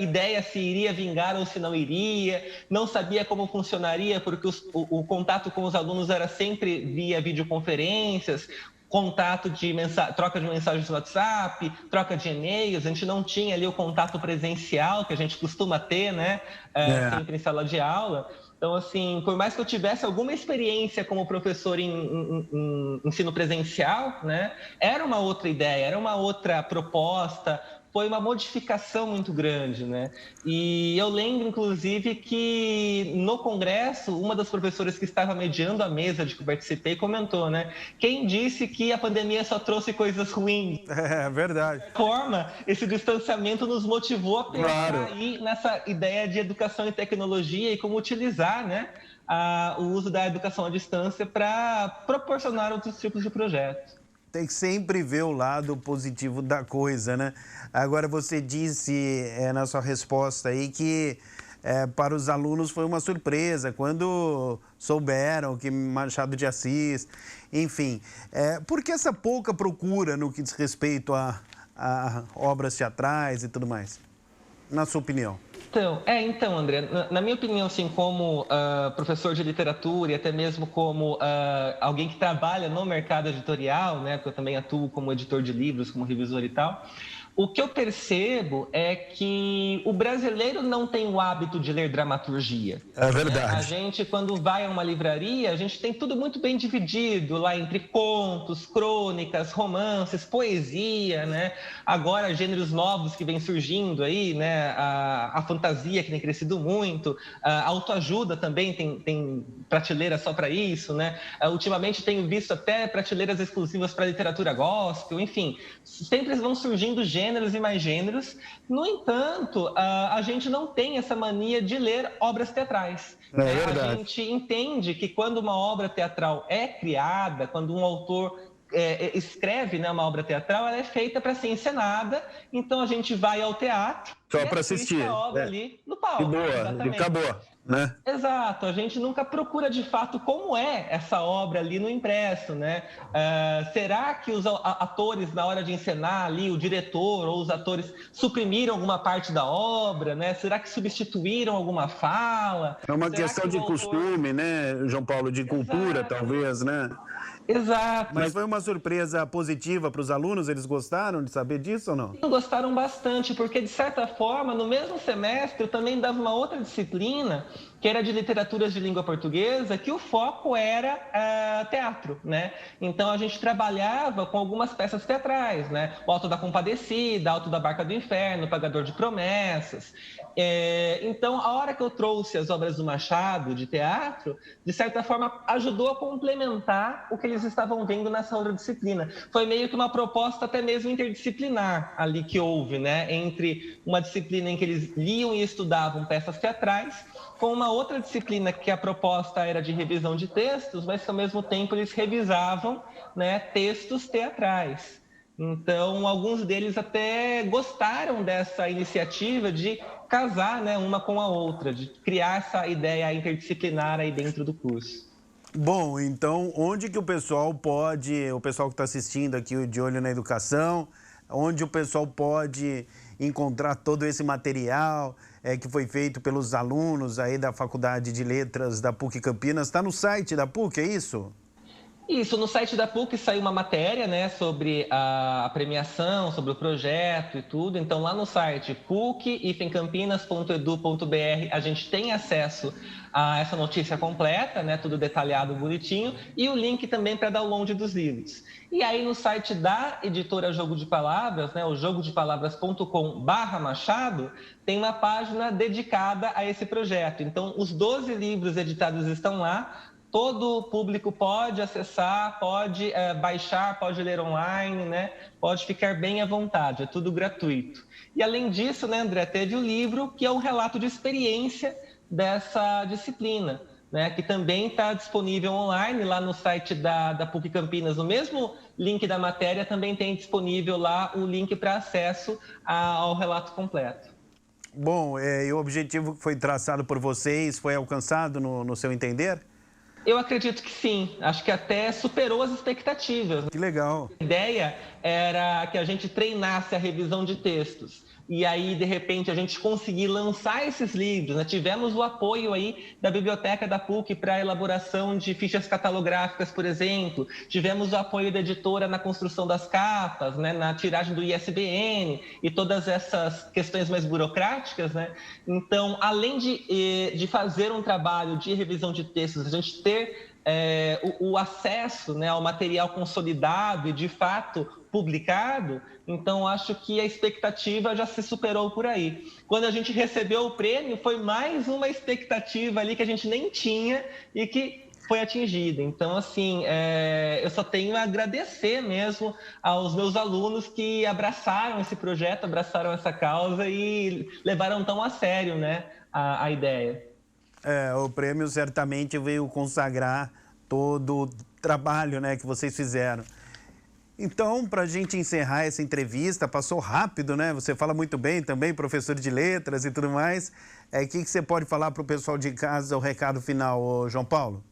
ideia se iria vingar ou se não iria, não sabia como funcionaria, porque o contato com os alunos era sempre via videoconferências, contato troca de mensagens no WhatsApp, troca de e-mails, a gente não tinha ali o contato presencial que a gente costuma ter, né, sempre em sala de aula. Então, assim, por mais que eu tivesse alguma experiência como professor em ensino presencial, né, era uma outra ideia, era uma outra proposta, foi uma modificação muito grande, né? E eu lembro, inclusive, que no congresso, uma das professoras que estava mediando a mesa de que eu participei comentou, né? Quem disse que a pandemia só trouxe coisas ruins? É verdade. De forma, esse distanciamento nos motivou a pensar aí nessa ideia de educação e tecnologia e como utilizar, né, o uso da educação à distância para proporcionar outros tipos de projetos. Tem que sempre ver o lado positivo da coisa, né? Agora, você disse na sua resposta aí que para os alunos foi uma surpresa quando souberam que Machado de Assis, enfim. Por que essa pouca procura no que diz respeito a obras teatrais e tudo mais? na sua opinião? Então, André, na minha opinião, assim, como professor de literatura e até mesmo como alguém que trabalha no mercado editorial, né, porque eu também atuo como editor de livros, como revisor e tal, o que eu percebo é que o brasileiro não tem o hábito de ler dramaturgia. É verdade. A gente, quando vai a uma livraria, a gente tem tudo muito bem dividido lá entre contos, crônicas, romances, poesia, né? Agora, gêneros novos que vêm surgindo aí, né? A fantasia que tem crescido muito, a autoajuda também tem prateleira só para isso, né? Ultimamente tenho visto até prateleiras exclusivas para literatura gospel, enfim, sempre vão surgindo gêneros e mais gêneros. No entanto, a gente não tem essa mania de ler obras teatrais. A gente entende que quando uma obra teatral é criada, quando um autor escreve, né, uma obra teatral, ela é feita para ser encenada, então a gente vai ao teatro só para assistir a obra ali no palco. E boa, e acabou. Né? Exato, a gente nunca procura de fato como é essa obra ali no impresso, né? Será que os atores, na hora de encenar ali, o diretor ou os atores suprimiram alguma parte da obra, né? Será que substituíram alguma fala? É uma Será questão de costume, né, João Paulo, de cultura, talvez, né? Exato. Mas foi uma surpresa positiva para os alunos? Eles gostaram de saber disso ou não? Gostaram bastante, porque de certa forma, no mesmo semestre, eu também dava uma outra disciplina, que era de literaturas de língua portuguesa, que o foco era teatro, né? Então a gente trabalhava com algumas peças teatrais, né? O Alto da Compadecida, Alto da Barca do Inferno, Pagador de Promessas. Então, a hora que eu trouxe as obras do Machado de teatro, de certa forma, ajudou a complementar o que eles estavam vendo nessa outra disciplina. Foi meio que uma proposta até mesmo interdisciplinar ali que houve, né? Entre uma disciplina em que eles liam e estudavam peças teatrais, com uma outra disciplina que a proposta era de revisão de textos, mas que ao mesmo tempo eles revisavam, né, textos teatrais. Então, alguns deles até gostaram dessa iniciativa de casar, né, uma com a outra, de criar essa ideia interdisciplinar aí dentro do curso. Bom, então, onde que o pessoal que está assistindo aqui o De Olho na Educação, onde o pessoal pode encontrar todo esse material que foi feito pelos alunos aí da Faculdade de Letras da PUC Campinas? Está no site da PUC, é isso? Isso, no site da PUC saiu uma matéria, né, sobre a premiação, sobre o projeto e tudo. Então, lá no site puc-campinas.edu.br, a gente tem acesso a essa notícia completa, né, tudo detalhado, bonitinho, e o link também para download dos livros. E aí, no site da editora Jogo de Palavras, né, o jogodepalavras.com/Machado, tem uma página dedicada a esse projeto. Então, os 12 livros editados estão lá. Todo o público pode acessar, pode baixar, pode ler online, né? Pode ficar bem à vontade, é tudo gratuito. E além disso, né, André, teve o livro que é um relato de experiência dessa disciplina, né? Que também está disponível online lá no site da PUC Campinas. No mesmo link da matéria também tem disponível lá o link para acesso ao relato completo. Bom, e o objetivo que foi traçado por vocês foi alcançado no seu entender? Eu acredito que sim, acho que até superou as expectativas. Que legal. A ideia era que a gente treinasse a revisão de textos e aí, de repente, a gente conseguir lançar esses livros, né? Tivemos o apoio aí da Biblioteca da PUC para a elaboração de fichas catalográficas, por exemplo. Tivemos o apoio da editora na construção das capas, né? Na tiragem do ISBN e todas essas questões mais burocráticas, né? Então, além de fazer um trabalho de revisão de textos, a gente ter o acesso, né, ao material consolidado e, de fato, publicado, então acho que a expectativa já se superou por aí. Quando a gente recebeu o prêmio, foi mais uma expectativa ali que a gente nem tinha e que foi atingida. Então, assim, eu só tenho a agradecer mesmo aos meus alunos que abraçaram esse projeto, abraçaram essa causa e levaram tão a sério, né, a ideia. O prêmio certamente veio consagrar todo o trabalho, né, que vocês fizeram. Então, para a gente encerrar essa entrevista, passou rápido, né? Você fala muito bem também, professor de letras e tudo mais. O que você pode falar para o pessoal de casa, o recado final, João Paulo?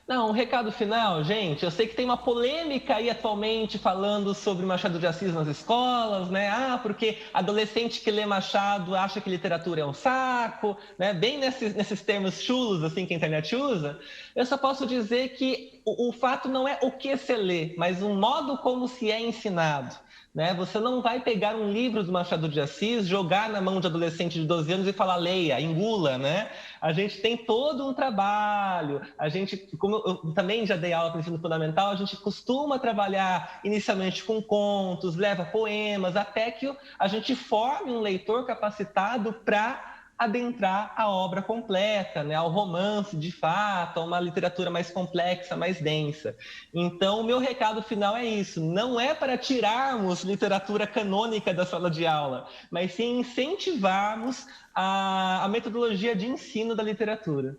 Não, um recado final, gente. Eu sei que tem uma polêmica aí atualmente falando sobre Machado de Assis nas escolas, né? Porque adolescente que lê Machado acha que literatura é um saco, né? Bem nesses termos chulos assim que a internet usa. Eu só posso dizer que o fato não é o que se lê, mas o modo como se é ensinado. Né? Você não vai pegar um livro do Machado de Assis, jogar na mão de adolescente de 12 anos e falar leia, engula, né? A gente tem todo um trabalho, a gente, como eu também já dei aula para o ensino fundamental, a gente costuma trabalhar inicialmente com contos, leva poemas, até que a gente forme um leitor capacitado para adentrar a obra completa, né, ao romance de fato, a uma literatura mais complexa, mais densa. Então, o meu recado final é isso, não é para tirarmos literatura canônica da sala de aula, mas sim incentivarmos a metodologia de ensino da literatura.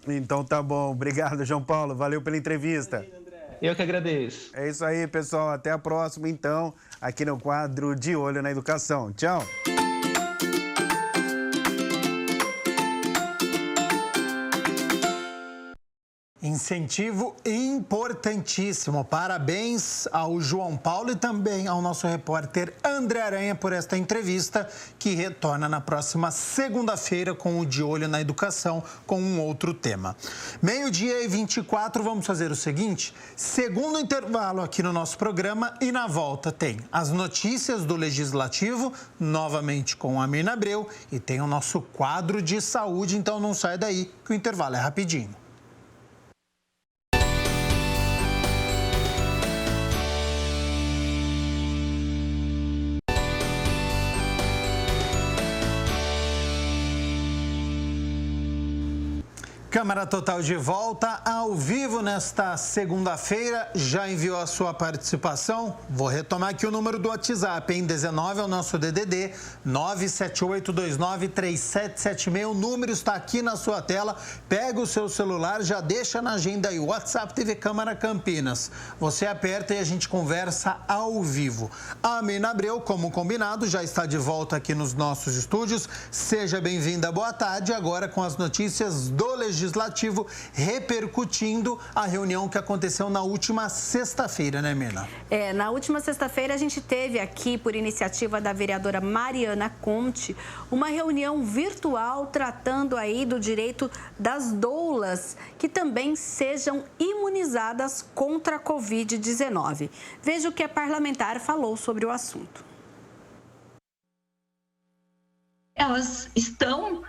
Então tá bom, obrigado João Paulo, valeu pela entrevista. Eu que agradeço. É isso aí, pessoal, até a próxima então, aqui no quadro De Olho na Educação. Tchau. Incentivo importantíssimo. Parabéns ao João Paulo e também ao nosso repórter André Aranha por esta entrevista, que retorna na próxima segunda-feira com o De Olho na Educação, com um outro tema. 12h24, vamos fazer o seguinte: segundo intervalo aqui no nosso programa, e na volta tem as notícias do Legislativo, novamente com a Mirna Abreu, e tem o nosso quadro de saúde, então não sai daí que o intervalo é rapidinho. Câmara Total de volta ao vivo nesta segunda-feira. Já enviou a sua participação? Vou retomar aqui o número do WhatsApp, hein? 19 é o nosso DDD, 978293776. O número está aqui na sua tela. Pega o seu celular, já deixa na agenda aí. WhatsApp TV Câmara Campinas. Você aperta e a gente conversa ao vivo. A Mirna Abreu, como combinado, já está de volta aqui nos nossos estúdios. Seja bem-vinda, boa tarde. Agora com as notícias do Legislativo, repercutindo a reunião que aconteceu na última sexta-feira, né, Mirna? Na última sexta-feira a gente teve aqui, por iniciativa da vereadora Mariana Conte, uma reunião virtual tratando aí do direito das doulas que também sejam imunizadas contra a Covid-19. Veja o que a parlamentar falou sobre o assunto. Elas estão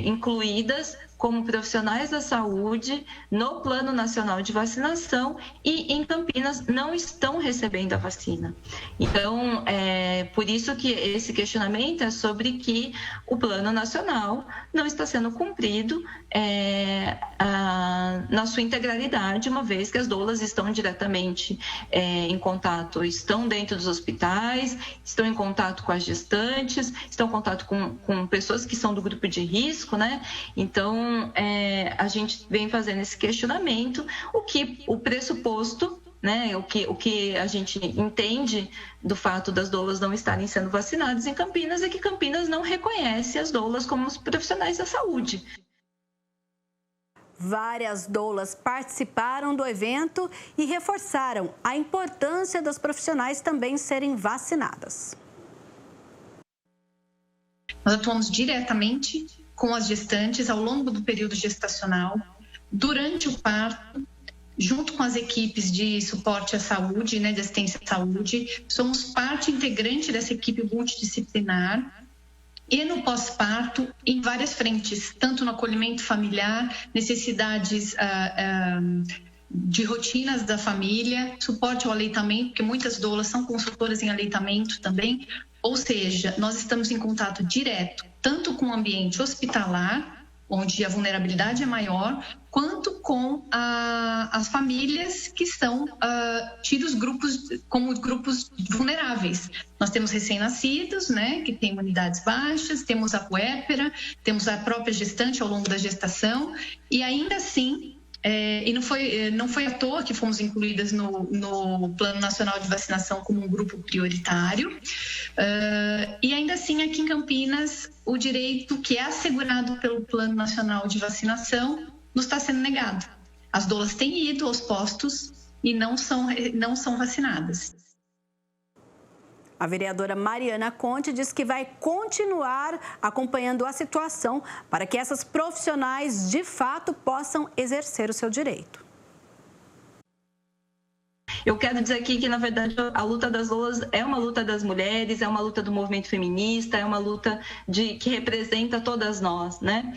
incluídas como profissionais da saúde no Plano Nacional de Vacinação e em Campinas não estão recebendo a vacina. Então, por isso que esse questionamento é sobre que o Plano Nacional não está sendo cumprido na sua integralidade, uma vez que as doulas estão diretamente em contato, estão dentro dos hospitais, estão em contato com as gestantes, estão em contato com pessoas que são do grupo de risco, né? Então, a gente vem fazendo esse questionamento, o pressuposto, né, o que a gente entende do fato das doulas não estarem sendo vacinadas em Campinas é que Campinas não reconhece as doulas como os profissionais da saúde. Várias doulas participaram do evento e reforçaram a importância das profissionais também serem vacinadas. Nós atuamos diretamente com as gestantes ao longo do período gestacional, durante o parto, junto com as equipes de suporte à saúde, né, de assistência à saúde. Somos parte integrante dessa equipe multidisciplinar e no pós-parto em várias frentes, tanto no acolhimento familiar, necessidades de rotinas da família, suporte ao aleitamento, porque muitas doulas são consultoras em aleitamento também, ou seja, nós estamos em contato direto, tanto com o ambiente hospitalar, onde a vulnerabilidade é maior, quanto com as famílias que são tidos como grupos vulneráveis. Nós temos recém-nascidos, né, que têm imunidades baixas, temos a puérpera, temos a própria gestante ao longo da gestação, e ainda assim, e não foi à toa que fomos incluídas no Plano Nacional de Vacinação como um grupo prioritário. E ainda assim, aqui em Campinas, o direito que é assegurado pelo Plano Nacional de Vacinação nos está sendo negado. As doulas têm ido aos postos e não são vacinadas. A vereadora Mariana Conte diz que vai continuar acompanhando a situação para que essas profissionais, de fato, possam exercer o seu direito. Eu quero dizer aqui que, na verdade, a luta das doulas é uma luta das mulheres, é uma luta do movimento feminista, é uma luta que representa todas nós, né?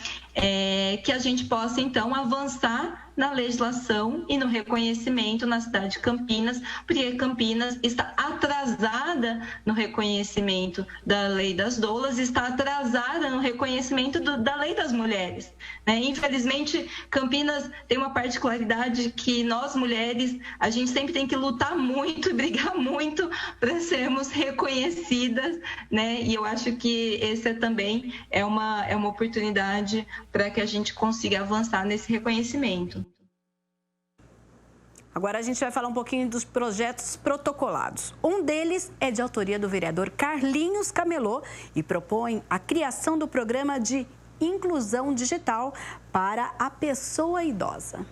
Que a gente possa, então, avançar na legislação e no reconhecimento na cidade de Campinas, porque Campinas está atrasada no reconhecimento da lei das doulas, está atrasada no reconhecimento da lei das mulheres, né? Infelizmente, Campinas tem uma particularidade que nós, mulheres, a gente sempre tem que lutar muito e brigar muito para sermos reconhecidas, né? E eu acho que esse também é uma oportunidade para que a gente consiga avançar nesse reconhecimento. Agora a gente vai falar um pouquinho dos projetos protocolados. Um deles é de autoria do vereador Carlinhos Camelô e propõe a criação do programa de inclusão digital para a pessoa idosa.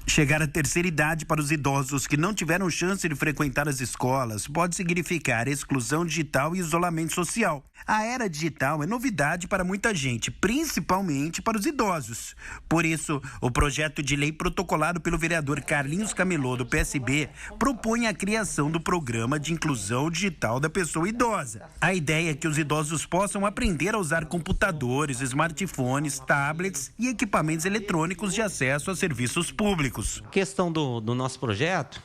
Chegar à terceira idade para os idosos que não tiveram chance de frequentar as escolas pode significar exclusão digital e isolamento social. A era digital é novidade para muita gente, principalmente para os idosos. Por isso, o projeto de lei protocolado pelo vereador Carlinhos Camelô, do PSB, propõe a criação do programa de inclusão digital da pessoa idosa. A ideia é que os idosos possam aprender a usar computadores, smartphones, tablets e equipamentos eletrônicos de acesso a serviços públicos. A questão do nosso projeto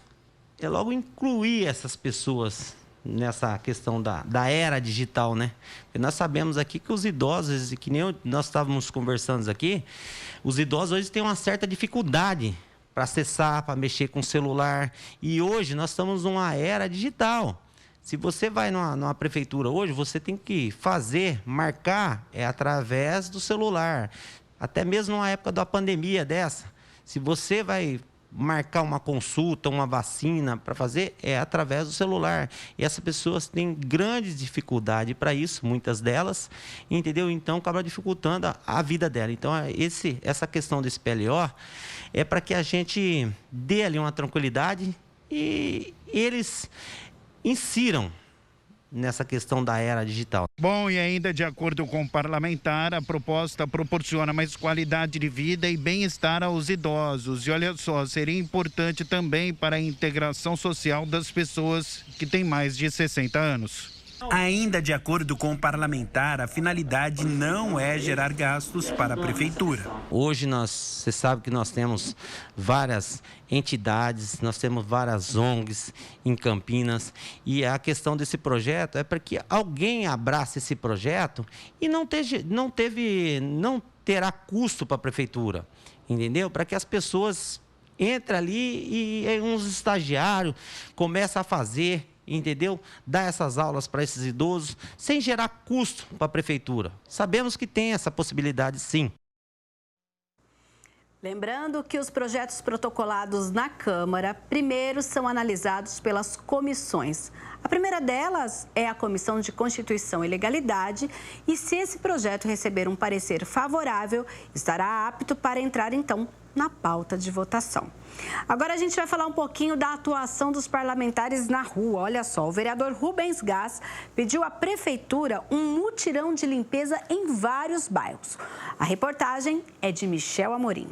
é logo incluir essas pessoas nessa questão da era digital, né? Porque nós sabemos aqui que os idosos, e que nem nós estávamos conversando aqui, os idosos hoje têm uma certa dificuldade para acessar, para mexer com o celular. E hoje nós estamos numa era digital. Se você vai numa prefeitura hoje, você tem que marcar através do celular. Até mesmo numa época da pandemia dessa. Se você vai marcar uma consulta, uma vacina para fazer, é através do celular. E essas pessoas têm grande dificuldade para isso, muitas delas, entendeu? Então, acaba dificultando a vida dela. Então, essa questão desse PLO é para que a gente dê ali uma tranquilidade e eles insiram nessa questão da era digital. Bom, e ainda de acordo com o parlamentar, a proposta proporciona mais qualidade de vida e bem-estar aos idosos. E olha só, seria importante também para a integração social das pessoas que têm mais de 60 anos. Ainda de acordo com o parlamentar, a finalidade não é gerar gastos para a prefeitura. Hoje você sabe que nós temos várias entidades, nós temos várias ONGs em Campinas e a questão desse projeto é para que alguém abrace esse projeto e não terá custo para a prefeitura, entendeu? Para que as pessoas entrem ali e uns estagiários começam a fazer, entendeu? Dar essas aulas para esses idosos sem gerar custo para a prefeitura. Sabemos que tem essa possibilidade, sim. Lembrando que os projetos protocolados na Câmara primeiro são analisados pelas comissões. A primeira delas é a Comissão de Constituição e Legalidade e se esse projeto receber um parecer favorável, estará apto para entrar, então, na pauta de votação. Agora a gente vai falar um pouquinho da atuação dos parlamentares na rua. Olha só, o vereador Rubens Gás pediu à prefeitura um mutirão de limpeza em vários bairros. A reportagem é de Michel Amorim.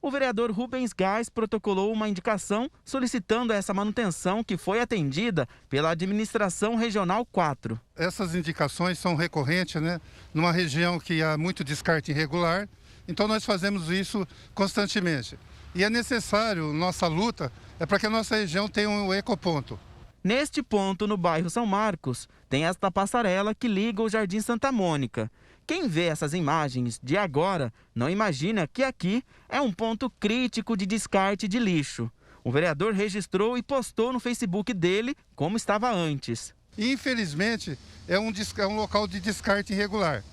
O vereador Rubens Gás protocolou uma indicação solicitando essa manutenção que foi atendida pela Administração Regional 4. Essas indicações são recorrentes, né? Numa região que há muito descarte irregular, então nós fazemos isso constantemente. E é necessário, nossa luta é para que a nossa região tenha um ecoponto. Neste ponto, no bairro São Marcos, tem esta passarela que liga o Jardim Santa Mônica. Quem vê essas imagens de agora não imagina que aqui é um ponto crítico de descarte de lixo. O vereador registrou e postou no Facebook dele como estava antes. Infelizmente, é um local de descarte irregular.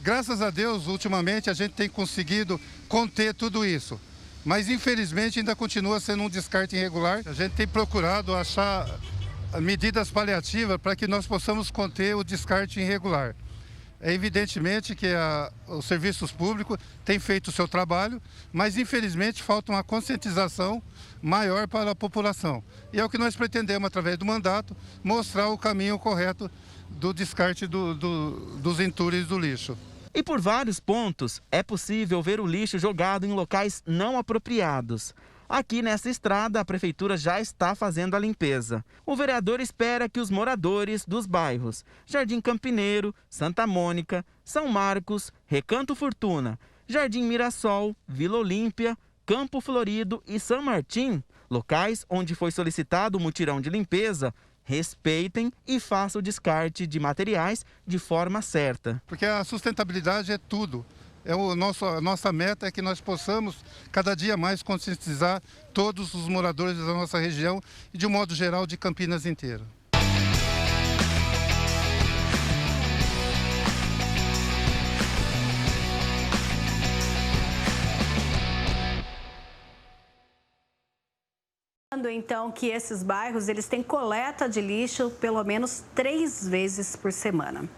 Graças a Deus, ultimamente, a gente tem conseguido conter tudo isso. mas infelizmente ainda continua sendo um descarte irregular. A gente tem procurado achar medidas paliativas para que nós possamos conter o descarte irregular. É evidentemente que os serviços públicos têm feito o seu trabalho, mas infelizmente falta uma conscientização maior para a população. E é o que nós pretendemos, através do mandato, mostrar o caminho correto do descarte dos entulhos do lixo. E por vários pontos é possível ver o lixo jogado em locais não apropriados. Aqui nessa estrada, a prefeitura já está fazendo a limpeza. O vereador espera que os moradores dos bairros Jardim Campineiro, Santa Mônica, São Marcos, Recanto Fortuna, Jardim Mirassol, Vila Olímpia, Campo Florido e São Martim, locais onde foi solicitado o mutirão de limpeza, respeitem e façam o descarte de materiais de forma certa. Porque a sustentabilidade é tudo. A nossa meta é que nós possamos cada dia mais conscientizar todos os moradores da nossa região e, de um modo geral, de Campinas inteira. Então, que esses bairros eles têm coleta de lixo pelo menos 3 vezes por semana.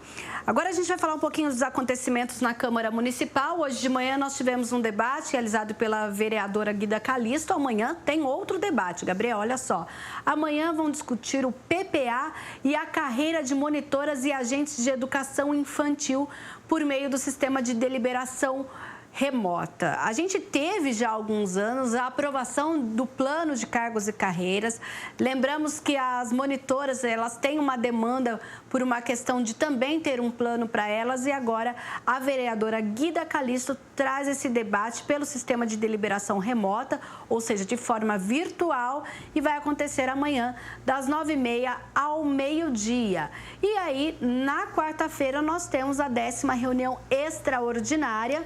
Agora a gente vai falar um pouquinho dos acontecimentos na Câmara Municipal. Hoje de manhã nós tivemos um debate realizado pela vereadora Guida Calisto. Amanhã tem outro debate, Gabriel, olha só. Amanhã vão discutir o PPA e a carreira de monitoras e agentes de educação infantil por meio do sistema de deliberação remota. A gente teve já há alguns anos a aprovação do plano de cargos e carreiras. Lembramos que as monitoras, elas têm uma demanda por uma questão de também ter um plano para elas e agora a vereadora Guida Calisto traz esse debate pelo sistema de deliberação remota, ou seja, de forma virtual, e vai acontecer amanhã das 9h30 ao meio-dia. E aí, na quarta-feira, nós temos a 10ª reunião extraordinária,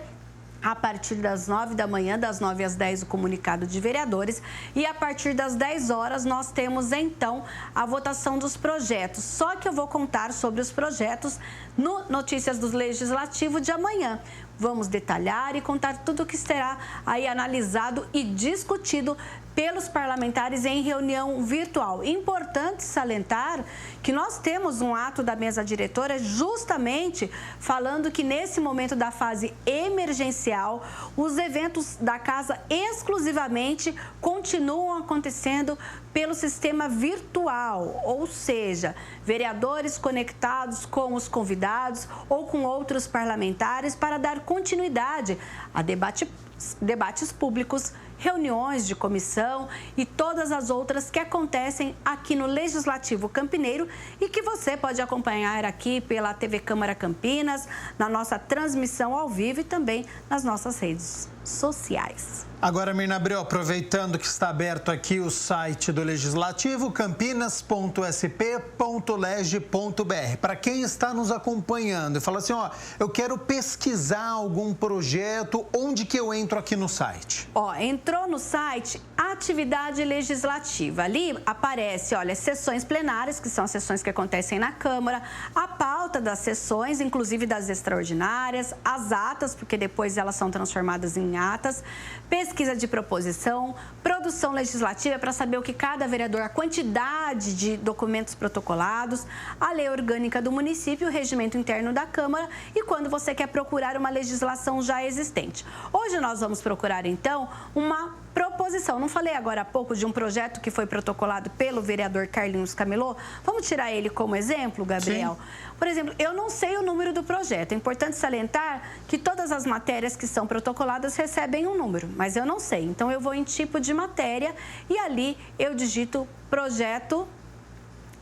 a partir das 9 da manhã, das 9 às 10, o comunicado de vereadores. E a partir das 10 horas, nós temos, então, a votação dos projetos. Só que eu vou contar sobre os projetos no Notícias do Legislativo de amanhã. Vamos detalhar e contar tudo o que será aí analisado e discutido pelos parlamentares em reunião virtual. Importante salientar que nós temos um ato da mesa diretora justamente falando que nesse momento da fase emergencial, os eventos da casa exclusivamente continuam acontecendo pelo sistema virtual, ou seja, vereadores conectados com os convidados ou com outros parlamentares para dar continuidade a debates públicos, reuniões de comissão e todas as outras que acontecem aqui no Legislativo Campineiro e que você pode acompanhar aqui pela TV Câmara Campinas, na nossa transmissão ao vivo e também nas nossas redes sociais. Agora, Mirna Abreu, aproveitando que está aberto aqui o site do Legislativo, campinas.sp.leg.br. Para quem está nos acompanhando e fala assim, ó, eu quero pesquisar algum projeto, onde que eu entro aqui no site? Ó, entrou no site Atividade Legislativa. Ali aparece, olha, sessões plenárias, que são as sessões que acontecem na Câmara, a pauta das sessões, inclusive das extraordinárias, as atas, porque depois elas são transformadas em atas, pesquisa de proposição, produção legislativa para saber o que cada vereador, a quantidade de documentos protocolados, a lei orgânica do município, o regimento interno da Câmara e quando você quer procurar uma legislação já existente. Hoje nós vamos procurar, então, uma proposição. Não falei agora há pouco de um projeto que foi protocolado pelo vereador Carlinhos Camelô? Vamos tirar ele como exemplo, Gabriel? Sim. Por exemplo, eu não sei o número do projeto. É importante salientar que todas as matérias que são protocoladas recebem um número, mas eu não sei. Então, eu vou em tipo de matéria e ali eu digito projeto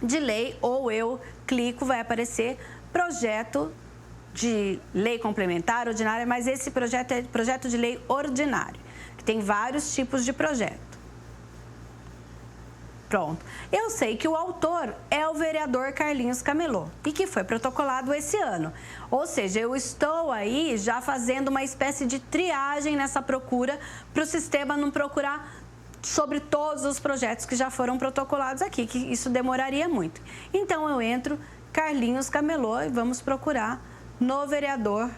de lei ou eu clico, vai aparecer projeto de lei complementar, ordinária, mas esse projeto é projeto de lei ordinário. Tem vários tipos de projeto. Pronto. Eu sei que o autor é o vereador Carlinhos Camelô e que foi protocolado esse ano. Ou seja, eu estou aí já fazendo uma espécie de triagem nessa procura para o sistema não procurar sobre todos os projetos que já foram protocolados aqui, que isso demoraria muito. Então, eu entro Carlinhos Camelô e vamos procurar no vereador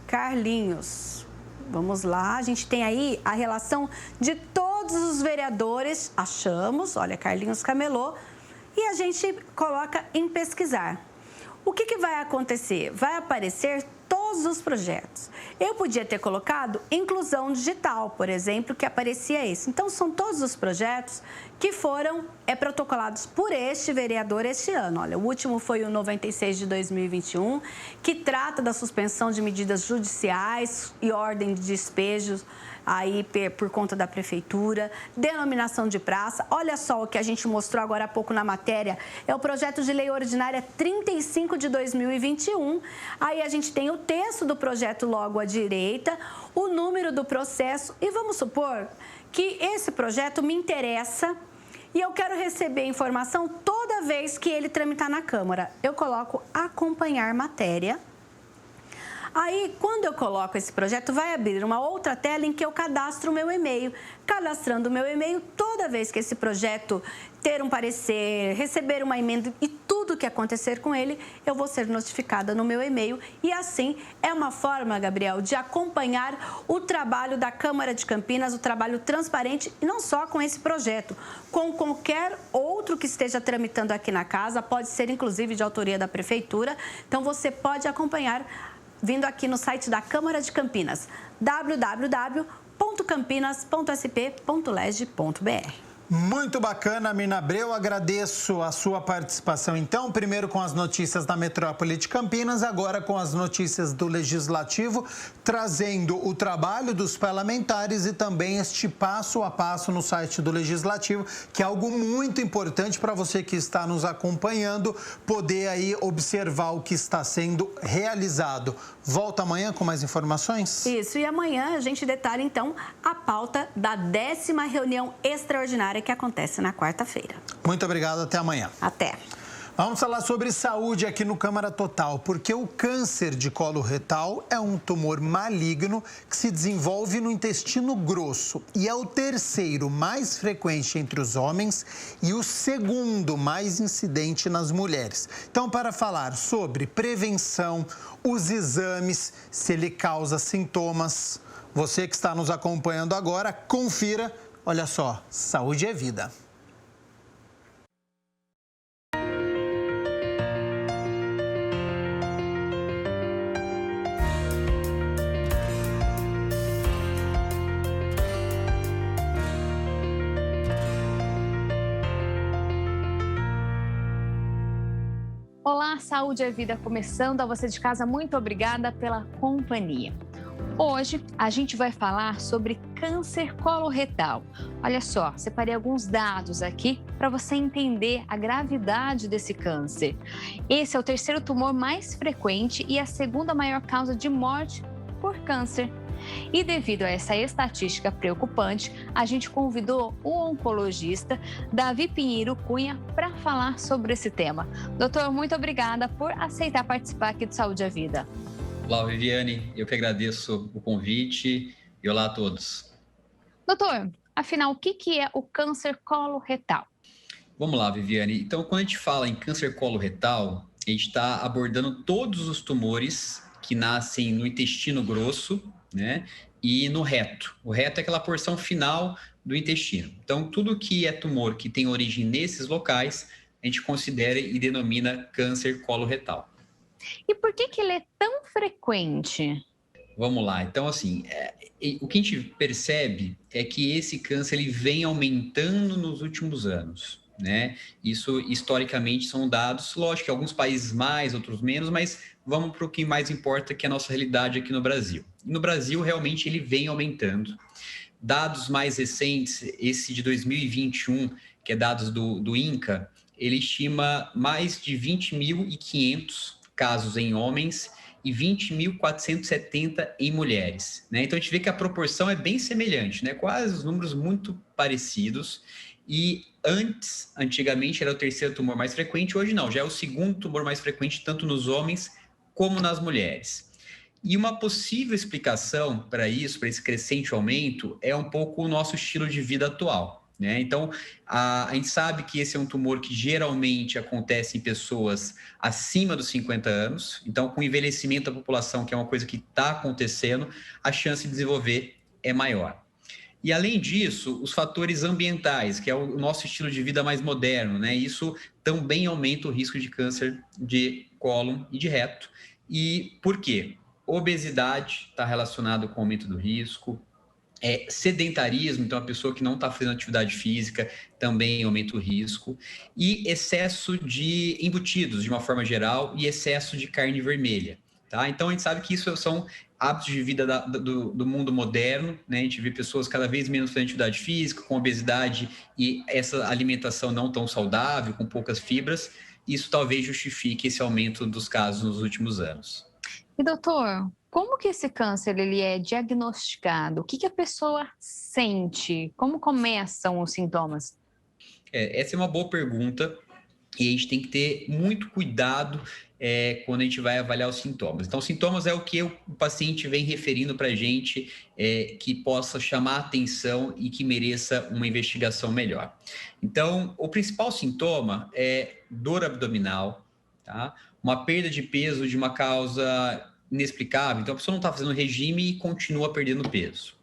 Carlinhos. Vamos lá, a gente tem aí a relação de todos os vereadores, achamos, olha, Carlinhos Camelô, e a gente coloca em pesquisar. O que vai acontecer? Vai aparecer todos os projetos. Eu podia ter colocado inclusão digital, por exemplo, que aparecia esse. Então, são todos os projetos que foram protocolados por este vereador este ano. Olha, o último foi o 96 de 2021, que trata da suspensão de medidas judiciais e ordem de despejos aí por conta da prefeitura, denominação de praça. Olha só o que a gente mostrou agora há pouco na matéria, é o projeto de lei ordinária 35 de 2021. Aí a gente tem o texto do projeto logo à direita, o número do processo e vamos supor que esse projeto me interessa e eu quero receber informação toda vez que ele tramitar na Câmara. Eu coloco acompanhar matéria. Aí, quando eu coloco esse projeto, vai abrir uma outra tela em que eu cadastro o meu e-mail. Cadastrando o meu e-mail, toda vez que esse projeto ter um parecer, receber uma emenda e tudo que acontecer com ele, eu vou ser notificada no meu e-mail. E assim, é uma forma, Gabriel, de acompanhar o trabalho da Câmara de Campinas, o trabalho transparente, e não só com esse projeto, com qualquer outro que esteja tramitando aqui na casa, pode ser inclusive de autoria da Prefeitura. Então, você pode acompanhar vindo aqui no site da Câmara de Campinas, www.campinas.sp.leg.br. Muito bacana, Mirna Abreu. Agradeço a sua participação, então, primeiro com as notícias da Metrópole de Campinas, agora com as notícias do Legislativo, trazendo o trabalho dos parlamentares e também este passo a passo no site do Legislativo, que é algo muito importante para você que está nos acompanhando, poder aí observar o que está sendo realizado. Volta amanhã com mais informações? Isso, e amanhã a gente detalha, então, a pauta da 10ª reunião extraordinária que acontece na quarta-feira. Muito obrigado, até amanhã. Até. Vamos falar sobre saúde aqui no Câmara Total, porque o câncer de colo retal é um tumor maligno que se desenvolve no intestino grosso e é o terceiro mais frequente entre os homens e o segundo mais incidente nas mulheres. Então, para falar sobre prevenção, os exames, se ele causa sintomas, você que está nos acompanhando agora, confira. Olha só, saúde é vida. Olá, Saúde é Vida começando. A você de casa, muito obrigada pela companhia. Hoje a gente vai falar sobre câncer coloretal. Olha só, separei alguns dados aqui para você entender a gravidade desse câncer. Esse é o terceiro tumor mais frequente e a segunda maior causa de morte por câncer. E devido a essa estatística preocupante, a gente convidou o oncologista Davi Pinheiro Cunha para falar sobre esse tema. Doutor, muito obrigada por aceitar participar aqui do Saúde é Vida. Olá, Viviane, eu que agradeço o convite e olá a todos. Doutor, afinal, o que é o câncer coloretal? Vamos lá, Viviane. Então, quando a gente fala em câncer coloretal, a gente está abordando todos os tumores que nascem no intestino grosso, né, e no reto. O reto é aquela porção final do intestino. Então, tudo que é tumor que tem origem nesses locais, a gente considera e denomina câncer coloretal. E por que ele é tão frequente? Vamos lá. Então, assim, o que a gente percebe é que esse câncer ele vem aumentando nos últimos anos, né? Isso, historicamente, são dados, lógico que alguns países mais, outros menos, mas vamos para o que mais importa, que é a nossa realidade aqui no Brasil. No Brasil, realmente, ele vem aumentando. Dados mais recentes, esse de 2021, que é dados do INCA, ele estima mais de 20.500 casos em homens e 20.470 em mulheres, né? Então, a gente vê que a proporção é bem semelhante, né? Quase os números muito parecidos. E antigamente, era o terceiro tumor mais frequente, hoje não, já é o segundo tumor mais frequente, tanto nos homens como nas mulheres. E uma possível explicação para isso, para esse crescente aumento, é um pouco o nosso estilo de vida atual. né? Então, a gente sabe que esse é um tumor que geralmente acontece em pessoas acima dos 50 anos. Então, com o envelhecimento da população, que é uma coisa que está acontecendo, a chance de desenvolver é maior. E, além disso, os fatores ambientais, que é o nosso estilo de vida mais moderno, né? Isso também aumenta o risco de câncer de cólon e de reto. E por quê? Obesidade está relacionado com o aumento do risco. Sedentarismo, então a pessoa que não está fazendo atividade física também aumenta o risco, e excesso de embutidos, de uma forma geral, e excesso de carne vermelha, tá? Então a gente sabe que isso são hábitos de vida do mundo moderno, né? A gente vê pessoas cada vez menos fazendo atividade física, com obesidade e essa alimentação não tão saudável, com poucas fibras. Isso talvez justifique esse aumento dos casos nos últimos anos. E doutor, como que esse câncer ele é diagnosticado? O que a pessoa sente? Como começam os sintomas? Essa é uma boa pergunta e a gente tem que ter muito cuidado quando a gente vai avaliar os sintomas. Então, sintomas é o que o paciente vem referindo para a gente que possa chamar a atenção e que mereça uma investigação melhor. Então, o principal sintoma é dor abdominal, tá? Uma perda de peso de uma causa inexplicável, então a pessoa não está fazendo regime e continua perdendo peso.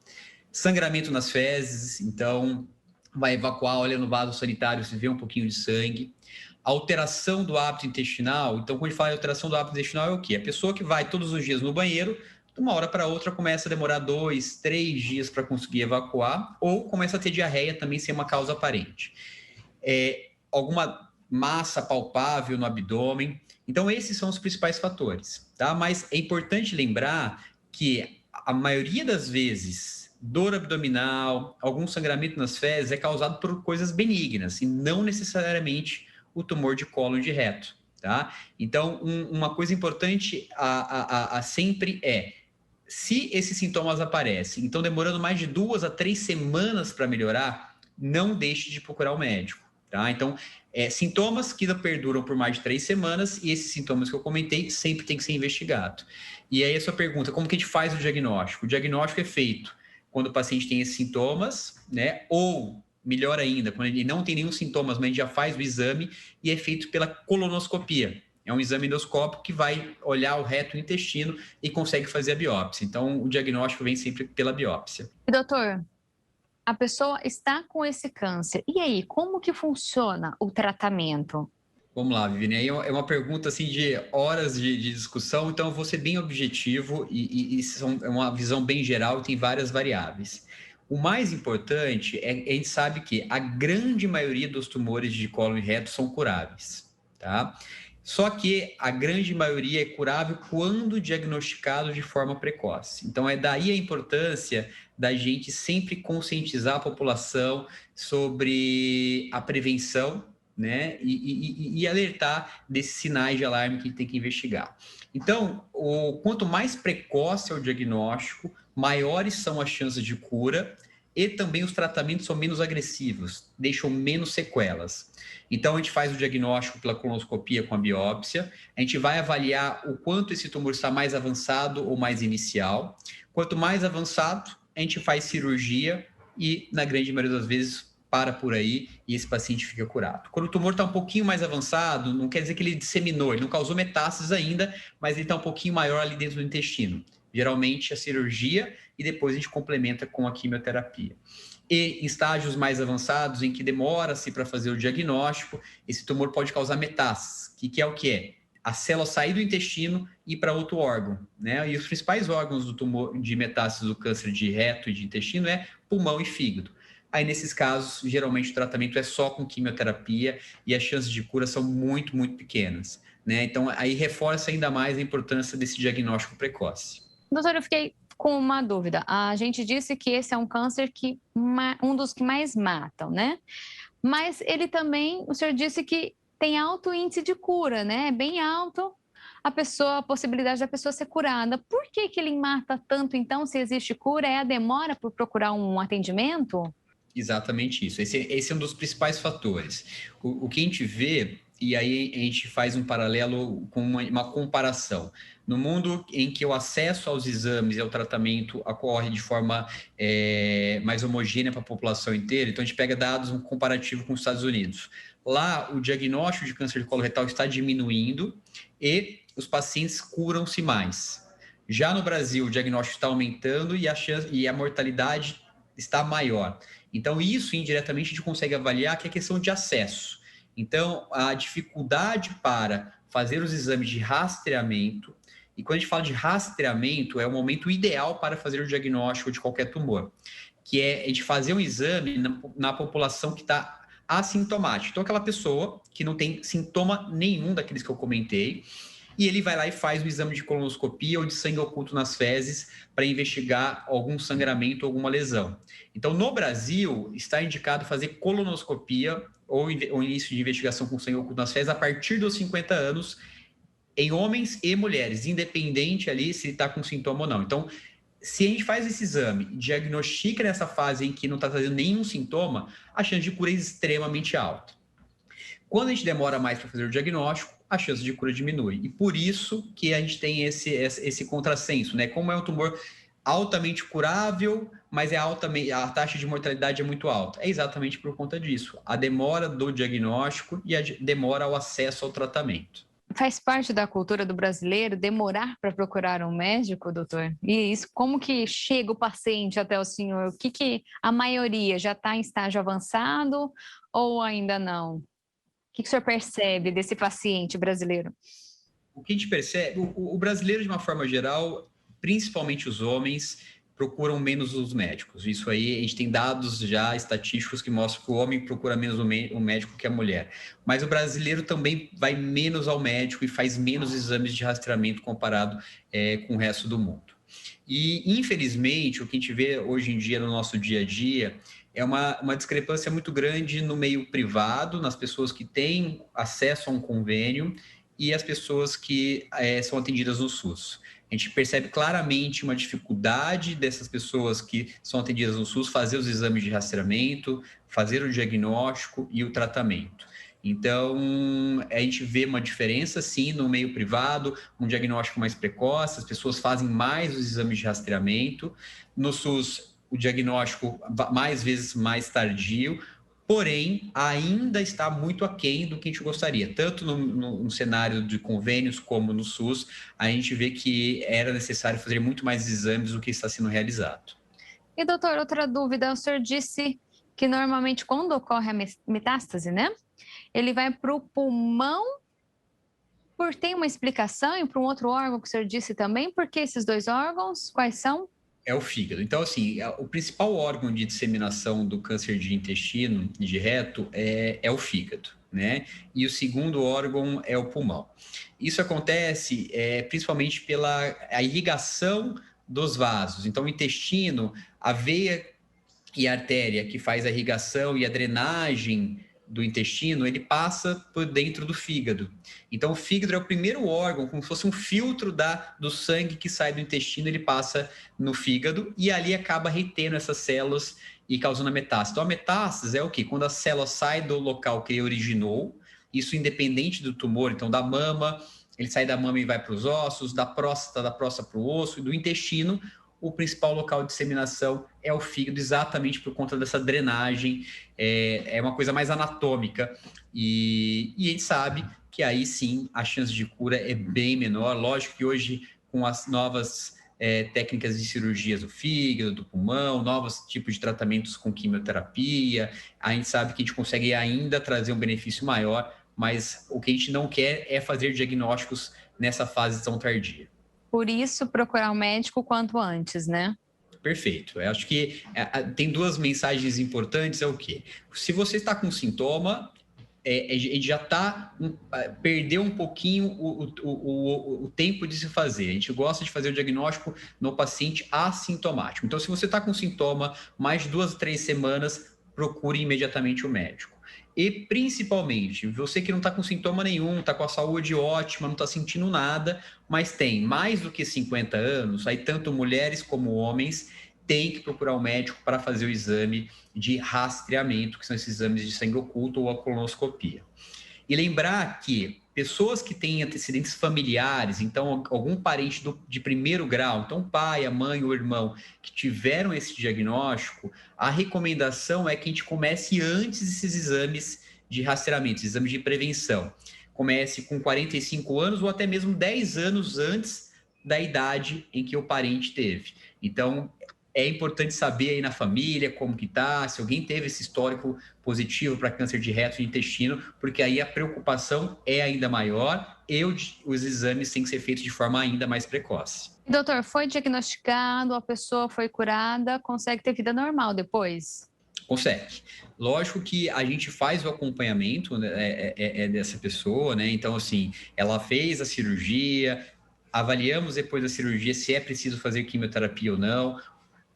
Sangramento nas fezes, então vai evacuar, olha no vaso sanitário, se vê um pouquinho de sangue. Alteração do hábito intestinal, então quando a gente fala de alteração do hábito intestinal é o quê? A pessoa que vai todos os dias no banheiro, de uma hora para outra começa a demorar 2, 3 dias para conseguir evacuar, ou começa a ter diarreia também sem uma causa aparente. Alguma massa palpável no abdômen. Então, esses são os principais fatores, tá? Mas é importante lembrar que a maioria das vezes, dor abdominal, algum sangramento nas fezes é causado por coisas benignas e não necessariamente o tumor de cólon de reto, tá? Então, uma coisa importante a sempre se esses sintomas aparecem, então demorando mais de 2 a 3 semanas para melhorar, não deixe de procurar o médico, tá? Então, sintomas que perduram por mais de 3 semanas e esses sintomas que eu comentei sempre tem que ser investigado. E aí a sua pergunta, como que a gente faz o diagnóstico? O diagnóstico é feito quando o paciente tem esses sintomas, né? Ou, melhor ainda, quando ele não tem nenhum sintomas, mas a gente já faz o exame e é feito pela colonoscopia. É um exame endoscópico que vai olhar o reto e o intestino e consegue fazer a biópsia. Então, o diagnóstico vem sempre pela biópsia. E, doutor, a pessoa está com esse câncer. E aí, como que funciona o tratamento? Vamos lá, Viviane. Aí é uma pergunta assim, de horas de discussão, então eu vou ser bem objetivo e é uma visão bem geral e tem várias variáveis. O mais importante a gente sabe que a grande maioria dos tumores de cólon e reto são curáveis, tá? Só que a grande maioria é curável quando diagnosticado de forma precoce. Então, é daí a importância da gente sempre conscientizar a população sobre a prevenção, né? E alertar desses sinais de alarme que tem que investigar. Então, quanto mais precoce é o diagnóstico, maiores são as chances de cura e também os tratamentos são menos agressivos, deixam menos sequelas. Então, a gente faz o diagnóstico pela colonoscopia com a biópsia, a gente vai avaliar o quanto esse tumor está mais avançado ou mais inicial. Quanto mais avançado, a gente faz cirurgia e, na grande maioria das vezes, para por aí e esse paciente fica curado. Quando o tumor está um pouquinho mais avançado, não quer dizer que ele disseminou, ele não causou metástases ainda, mas ele está um pouquinho maior ali dentro do intestino. Geralmente a cirurgia e depois a gente complementa com a quimioterapia. E em estágios mais avançados, em que demora-se para fazer o diagnóstico, esse tumor pode causar metástases, que é o que é? A célula sair do intestino e ir para outro órgão, né? E os principais órgãos do tumor de metástase do câncer de reto e de intestino é pulmão e fígado. Aí, nesses casos, geralmente o tratamento é só com quimioterapia e as chances de cura são muito, muito pequenas, né? Então, aí reforça ainda mais a importância desse diagnóstico precoce. Doutora, eu fiquei com uma dúvida. A gente disse que esse é um câncer que um dos que mais matam, né? Mas ele também, o senhor disse que tem alto índice de cura, né? É bem alto a possibilidade da pessoa ser curada. Por que ele mata tanto, então, se existe cura? É a demora por procurar um atendimento? Exatamente isso. Esse é um dos principais fatores. O que a gente vê, e aí a gente faz um paralelo com uma comparação. No mundo em que o acesso aos exames e ao tratamento ocorre de forma mais homogênea para a população inteira, então a gente pega dados, um comparativo com os Estados Unidos. Lá, o diagnóstico de câncer de colo retal está diminuindo e os pacientes curam-se mais. Já no Brasil, o diagnóstico está aumentando e a mortalidade está maior. Então, isso indiretamente a gente consegue avaliar que é questão de acesso. Então, a dificuldade para fazer os exames de rastreamento, e quando a gente fala de rastreamento, é o momento ideal para fazer o diagnóstico de qualquer tumor, que é a gente fazer um exame na população que está assintomática. Então, aquela pessoa que não tem sintoma nenhum daqueles que eu comentei, e ele vai lá e faz o exame de colonoscopia ou de sangue oculto nas fezes para investigar algum sangramento ou alguma lesão. Então, no Brasil, está indicado fazer colonoscopia ou início de investigação com sangue oculto nas fezes a partir dos 50 anos em homens e mulheres, independente ali se está com sintoma ou não. Então, se a gente faz esse exame, diagnostica nessa fase em que não está trazendo nenhum sintoma, a chance de cura é extremamente alta. Quando a gente demora mais para fazer o diagnóstico, a chance de cura diminui. E por isso que a gente tem esse contrassenso, né? Como é um tumor altamente curável, mas a taxa de mortalidade é muito alta. É exatamente por conta disso. A demora do diagnóstico e a demora ao acesso ao tratamento. Faz parte da cultura do brasileiro demorar para procurar um médico, doutor? E isso, como que chega o paciente até o senhor? O que a maioria já está em estágio avançado ou ainda não? O que o senhor percebe desse paciente brasileiro? O que a gente percebe, o brasileiro, de uma forma geral, principalmente os homens, procuram menos os médicos. Isso aí, a gente tem dados já estatísticos que mostram que o homem procura menos o médico que a mulher. Mas o brasileiro também vai menos ao médico e faz menos exames de rastreamento comparado com o resto do mundo. E, infelizmente, o que a gente vê hoje em dia no nosso dia a dia é uma discrepância muito grande no meio privado, nas pessoas que têm acesso a um convênio e as pessoas que são atendidas no SUS. A gente percebe claramente uma dificuldade dessas pessoas que são atendidas no SUS fazer os exames de rastreamento, fazer o diagnóstico e o tratamento. Então, a gente vê uma diferença, sim, no meio privado, um diagnóstico mais precoce, as pessoas fazem mais os exames de rastreamento. No SUS, o diagnóstico mais vezes mais tardio, porém, ainda está muito aquém do que a gente gostaria. Tanto no cenário de convênios como no SUS, a gente vê que era necessário fazer muito mais exames do que está sendo realizado. E, doutor, outra dúvida, o senhor disse que normalmente quando ocorre a metástase, né? Ele vai para o pulmão, tem uma explicação, e para um outro órgão que o senhor disse também, por que esses dois órgãos, quais são? É o fígado. Então, assim, o principal órgão de disseminação do câncer de intestino, de reto, é o fígado, né? E o segundo órgão é o pulmão. Isso acontece principalmente pela irrigação dos vasos. Então, o intestino, a veia e a artéria que faz a irrigação e a drenagem do intestino, ele passa por dentro do fígado. Então, o fígado é o primeiro órgão, como se fosse um filtro do sangue que sai do intestino, ele passa no fígado e ali acaba retendo essas células e causando a metástase. Então, a metástase é o quê? Quando a célula sai do local que ele originou, isso independente do tumor, então da mama, ele sai da mama e vai para os ossos, da próstata para o osso, e do intestino, o principal local de disseminação é o fígado, exatamente por conta dessa drenagem, é uma coisa mais anatômica, e a gente sabe que aí sim a chance de cura é bem menor. Lógico que hoje, com as novas técnicas de cirurgias do fígado, do pulmão, novos tipos de tratamentos com quimioterapia, a gente sabe que a gente consegue ainda trazer um benefício maior, mas o que a gente não quer é fazer diagnósticos nessa fase tão tardia. Por isso, procurar um médico quanto antes, né? Perfeito. Eu acho que tem duas mensagens importantes, é o quê? Se você está com sintoma, a gente já perdeu um pouquinho o tempo de se fazer. A gente gosta de fazer o diagnóstico no paciente assintomático. Então, se você está com sintoma, mais de 2 a 3 semanas, procure imediatamente o médico. E, principalmente, você que não está com sintoma nenhum, está com a saúde ótima, não está sentindo nada, mas tem mais do que 50 anos, aí tanto mulheres como homens têm que procurar um médico para fazer o exame de rastreamento, que são esses exames de sangue oculto ou a colonoscopia. E lembrar que pessoas que têm antecedentes familiares, então algum parente de primeiro grau, então o pai, a mãe ou o irmão que tiveram esse diagnóstico, a recomendação é que a gente comece antes esses exames de rastreamento, exames de prevenção. Comece com 45 anos ou até mesmo 10 anos antes da idade em que o parente teve. Então, é importante saber aí na família como que tá, se alguém teve esse histórico positivo para câncer de reto e intestino, porque aí a preocupação é ainda maior e os exames têm que ser feitos de forma ainda mais precoce. Doutor, foi diagnosticado, a pessoa foi curada, consegue ter vida normal depois? Consegue. Lógico que a gente faz o acompanhamento, né, dessa pessoa, né? Então, assim, ela fez a cirurgia, avaliamos depois da cirurgia se é preciso fazer quimioterapia ou não.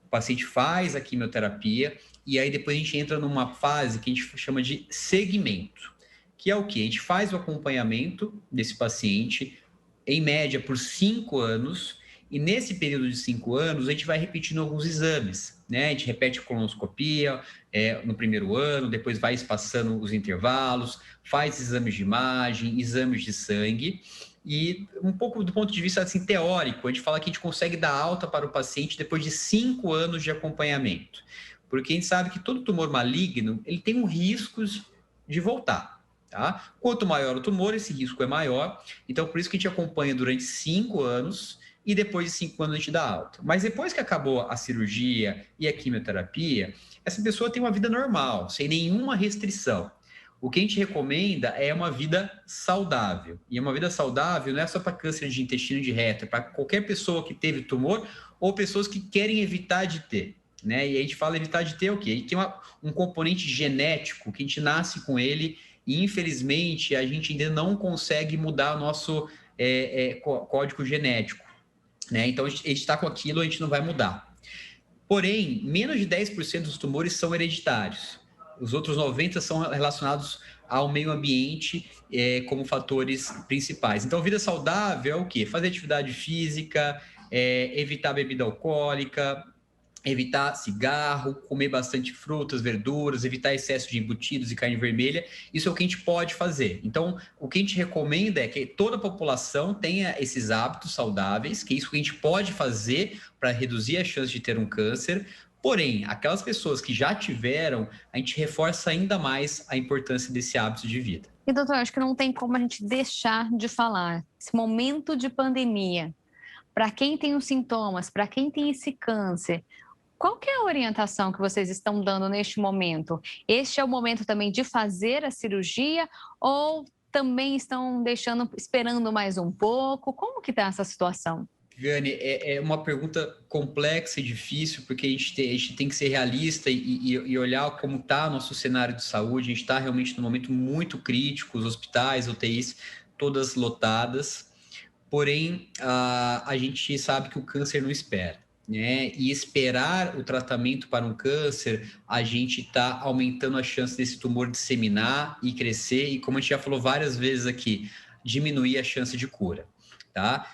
O paciente faz a quimioterapia e aí depois a gente entra numa fase que a gente chama de segmento, que é o quê? A gente faz o acompanhamento desse paciente, em média, por 5 anos, e nesse período de 5 anos, a gente vai repetindo alguns exames, né? A gente repete a colonoscopia no primeiro ano, depois vai espaçando os intervalos, faz exames de imagem, exames de sangue. E um pouco do ponto de vista assim, teórico, a gente fala que a gente consegue dar alta para o paciente depois de 5 anos de acompanhamento. Porque a gente sabe que todo tumor maligno, ele tem um risco de voltar, tá? Quanto maior o tumor, esse risco é maior. Então, por isso que a gente acompanha durante 5 anos e depois de 5 anos a gente dá alta. Mas depois que acabou a cirurgia e a quimioterapia, essa pessoa tem uma vida normal, sem nenhuma restrição. O que a gente recomenda é uma vida saudável. E uma vida saudável não é só para câncer de intestino de reto, é para qualquer pessoa que teve tumor ou pessoas que querem evitar de ter, né? E a gente fala evitar de ter o quê? A gente tem um componente genético que a gente nasce com ele e, infelizmente, a gente ainda não consegue mudar o nosso código genético, né? Então, a gente está com aquilo, a gente não vai mudar. Porém, menos de 10% dos tumores são hereditários. Os outros 90% são relacionados ao meio ambiente como fatores principais. Então, vida saudável é o quê? Fazer atividade física, evitar bebida alcoólica, evitar cigarro, comer bastante frutas, verduras, evitar excesso de embutidos e carne vermelha. Isso é o que a gente pode fazer. Então, o que a gente recomenda é que toda a população tenha esses hábitos saudáveis, que é isso que a gente pode fazer para reduzir a chance de ter um câncer. Porém, aquelas pessoas que já tiveram, a gente reforça ainda mais a importância desse hábito de vida. E, doutor, acho que não tem como a gente deixar de falar. Esse momento de pandemia, para quem tem os sintomas, para quem tem esse câncer, qual que é a orientação que vocês estão dando neste momento? Este é o momento também de fazer a cirurgia ou também estão esperando mais um pouco? Como que está essa situação? Gani, é uma pergunta complexa e difícil, porque a gente tem que ser realista e olhar como está o nosso cenário de saúde. A gente está realmente num momento muito crítico, os hospitais, UTIs, todas lotadas. Porém, a gente sabe que o câncer não espera, né? E esperar o tratamento para um câncer, a gente está aumentando a chance desse tumor disseminar e crescer. E como a gente já falou várias vezes aqui, diminuir a chance de cura, tá?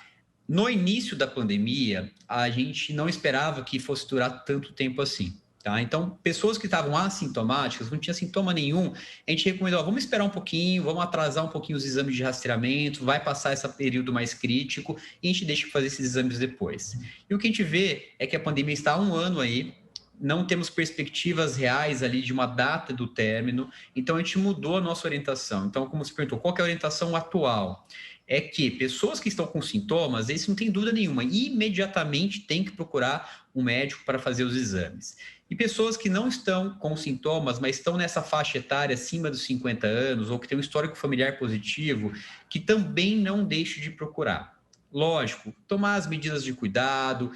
No início da pandemia, a gente não esperava que fosse durar tanto tempo assim, tá? Então, pessoas que estavam assintomáticas, não tinha sintoma nenhum, a gente recomendou, vamos esperar um pouquinho, vamos atrasar um pouquinho os exames de rastreamento, vai passar esse período mais crítico e a gente deixa fazer esses exames depois. E o que a gente vê é que a pandemia está há 1 ano aí, não temos perspectivas reais ali de uma data do término, então a gente mudou a nossa orientação. Então, como você perguntou, qual que é a orientação atual? É que pessoas que estão com sintomas, isso não tem dúvida nenhuma, imediatamente tem que procurar um médico para fazer os exames. E pessoas que não estão com sintomas, mas estão nessa faixa etária acima dos 50 anos, ou que tem um histórico familiar positivo, que também não deixe de procurar. Lógico, tomar as medidas de cuidado,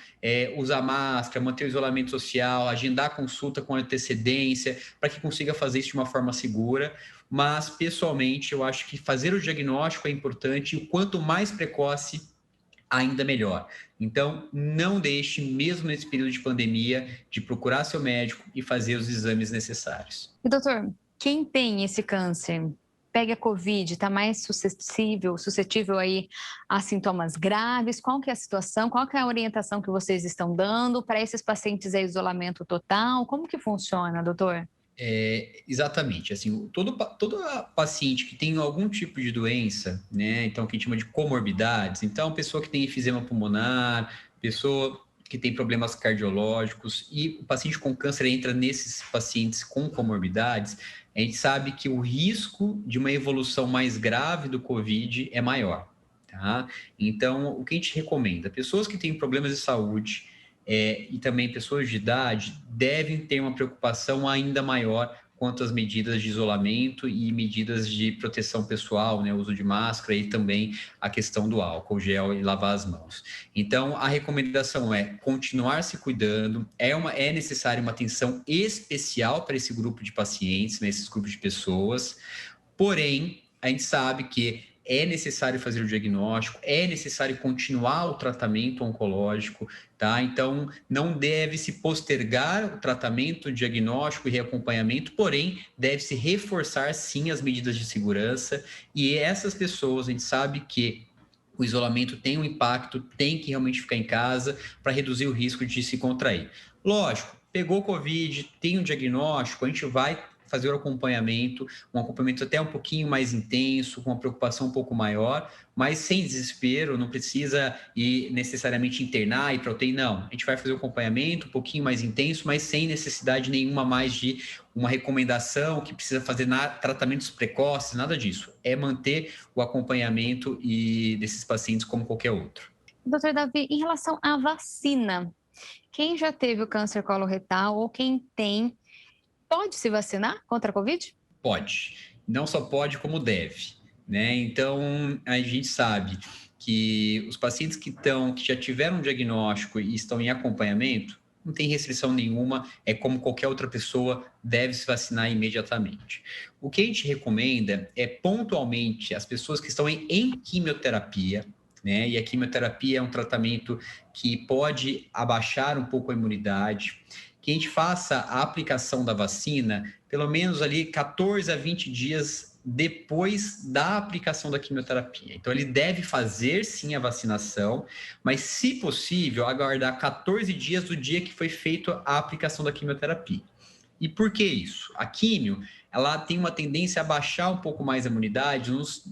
usar máscara, manter o isolamento social, agendar consulta com antecedência, para que consiga fazer isso de uma forma segura. Mas, pessoalmente, eu acho que fazer o diagnóstico é importante e o quanto mais precoce, ainda melhor. Então, não deixe, mesmo nesse período de pandemia, de procurar seu médico e fazer os exames necessários. E, doutor, quem tem esse câncer, pega a Covid, está mais suscetível aí a sintomas graves? Qual que é a situação? Qual que é a orientação que vocês estão dando para esses pacientes? É isolamento total? Como que funciona, doutor? Exatamente, assim, todo paciente que tem algum tipo de doença, né, então que a gente chama de comorbidades, então pessoa que tem enfisema pulmonar, pessoa que tem problemas cardiológicos e o paciente com câncer entra nesses pacientes com comorbidades, a gente sabe que o risco de uma evolução mais grave do COVID é maior, tá? Então, o que a gente recomenda? Pessoas que têm problemas de saúde, e também pessoas de idade devem ter uma preocupação ainda maior quanto às medidas de isolamento e medidas de proteção pessoal, né, uso de máscara e também a questão do álcool gel e lavar as mãos. Então, a recomendação é continuar se cuidando, é necessária uma atenção especial para esse grupo de pacientes, né, esses grupos de pessoas, porém, a gente sabe que é necessário fazer o diagnóstico, é necessário continuar o tratamento oncológico, tá? Então, não deve se postergar o tratamento, diagnóstico e reacompanhamento, porém, deve-se reforçar, sim, as medidas de segurança. E essas pessoas, a gente sabe que o isolamento tem um impacto, tem que realmente ficar em casa para reduzir o risco de se contrair. Lógico, pegou Covid, tem um diagnóstico, a gente vai fazer o acompanhamento, um acompanhamento até um pouquinho mais intenso, com uma preocupação um pouco maior, mas sem desespero, não precisa ir necessariamente internar e para UTI, não. A gente vai fazer o acompanhamento um pouquinho mais intenso, mas sem necessidade nenhuma mais de uma recomendação que precisa fazer tratamentos precoces, nada disso. É manter o acompanhamento desses pacientes como qualquer outro. Doutor Davi, em relação à vacina, quem já teve o câncer coloretal ou quem tem, pode se vacinar contra a Covid? Pode. Não só pode, como deve, né? Então, a gente sabe que os pacientes que já tiveram um diagnóstico e estão em acompanhamento, não tem restrição nenhuma, é como qualquer outra pessoa, deve se vacinar imediatamente. O que a gente recomenda é, pontualmente, as pessoas que estão em quimioterapia, né? E a quimioterapia é um tratamento que pode abaixar um pouco a imunidade, que a gente faça a aplicação da vacina pelo menos ali 14 a 20 dias depois da aplicação da quimioterapia. Então, ele deve fazer, sim, a vacinação, mas, se possível, aguardar 14 dias do dia que foi feita a aplicação da quimioterapia. E por que isso? A químio, ela tem uma tendência a baixar um pouco mais a imunidade nos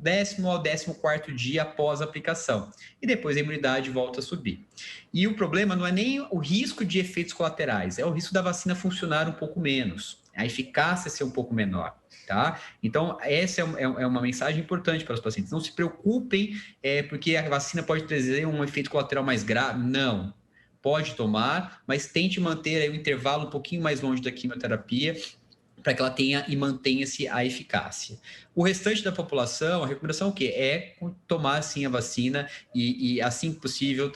10º ao 14º dia após a aplicação. E depois a imunidade volta a subir. E o problema não é nem o risco de efeitos colaterais, é o risco da vacina funcionar um pouco menos, a eficácia ser um pouco menor, tá? Então, essa é uma mensagem importante para os pacientes. Não se preocupem, porque a vacina pode trazer um efeito colateral mais grave. Não. Pode tomar, mas tente manter aí o intervalo um pouquinho mais longe da quimioterapia para que ela tenha e mantenha-se a eficácia. O restante da população, a recomendação é o quê? É tomar, sim, a vacina e assim que possível,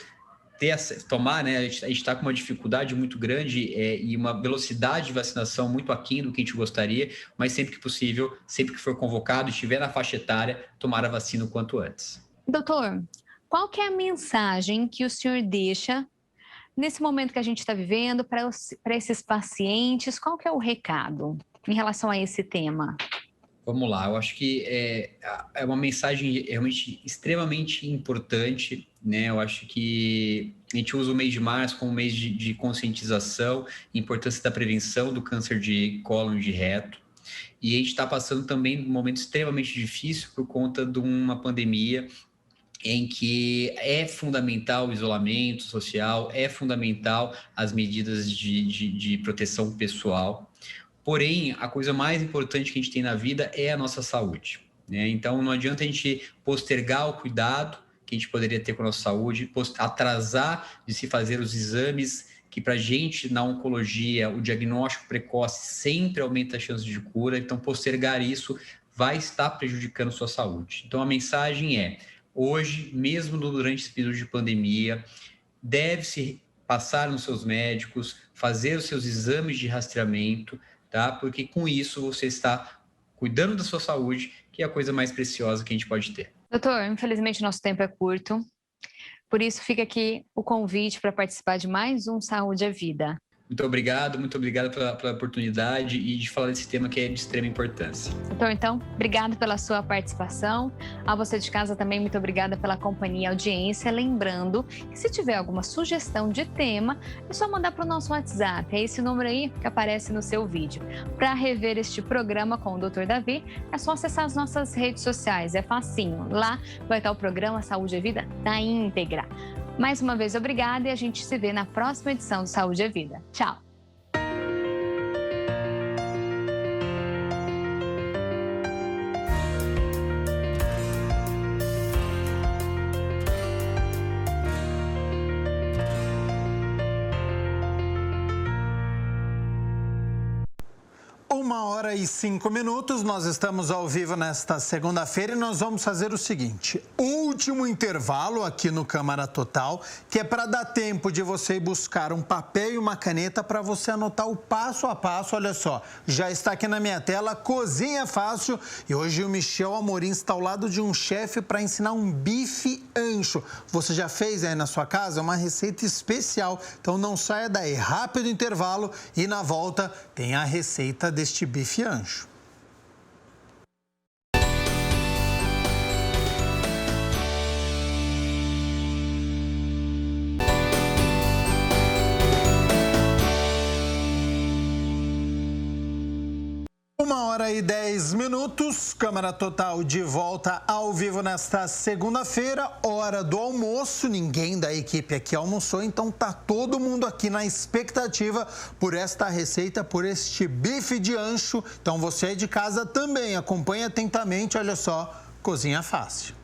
tomar, né? A gente está com uma dificuldade muito grande e uma velocidade de vacinação muito aquém do que a gente gostaria, mas sempre que possível, sempre que for convocado e estiver na faixa etária, tomar a vacina o quanto antes. Doutor, qual que é a mensagem que o senhor deixa nesse momento que a gente está vivendo para esses pacientes? Qual que é o recado em relação a esse tema? Vamos lá, eu acho que é uma mensagem realmente extremamente importante, né? Eu acho que a gente usa o mês de março como mês de conscientização, importância da prevenção do câncer de cólon e de reto. E a gente está passando também um momento extremamente difícil por conta de uma pandemia em que é fundamental o isolamento social, é fundamental as medidas de proteção pessoal. Porém, a coisa mais importante que a gente tem na vida é a nossa saúde, né? Então, não adianta a gente postergar o cuidado que a gente poderia ter com a nossa saúde, atrasar de se fazer os exames, que para a gente, na oncologia, o diagnóstico precoce sempre aumenta a chance de cura. Então, postergar isso vai estar prejudicando a sua saúde. Então, a mensagem é, hoje, mesmo durante esse período de pandemia, deve-se passar nos seus médicos, fazer os seus exames de rastreamento, tá? Porque com isso você está cuidando da sua saúde, que é a coisa mais preciosa que a gente pode ter. Doutor, infelizmente nosso tempo é curto, por isso fica aqui o convite para participar de mais um Saúde é Vida. Muito obrigado pela oportunidade e de falar desse tema que é de extrema importância. Então, obrigado pela sua participação. A você de casa também, muito obrigada pela companhia e audiência. Lembrando que se tiver alguma sugestão de tema, é só mandar para o nosso WhatsApp. É esse número aí que aparece no seu vídeo. Para rever este programa com o Dr. Davi, é só acessar as nossas redes sociais. É facinho. Lá vai estar o programa Saúde e Vida na íntegra. Mais uma vez, obrigada e a gente se vê na próxima edição do Saúde e Vida. Tchau! Uma hora e 5 minutos, nós estamos ao vivo nesta segunda-feira e nós vamos fazer o seguinte, último intervalo aqui no Câmara Total, que é para dar tempo de você ir buscar um papel e uma caneta para você anotar o passo a passo. Olha só, já está aqui na minha tela, Cozinha Fácil, e hoje o Michel Amorim está ao lado de um chefe para ensinar um bife ancho. Você já fez aí na sua casa? É uma receita especial, então não saia daí, rápido intervalo e na volta tem a receita deste bife ancho. Uma hora e 10 minutos, Câmara Total de volta ao vivo nesta segunda-feira, hora do almoço. Ninguém da equipe aqui almoçou, então tá todo mundo aqui na expectativa por esta receita, por este bife de ancho. Então você aí de casa também acompanha atentamente, olha só, Cozinha Fácil.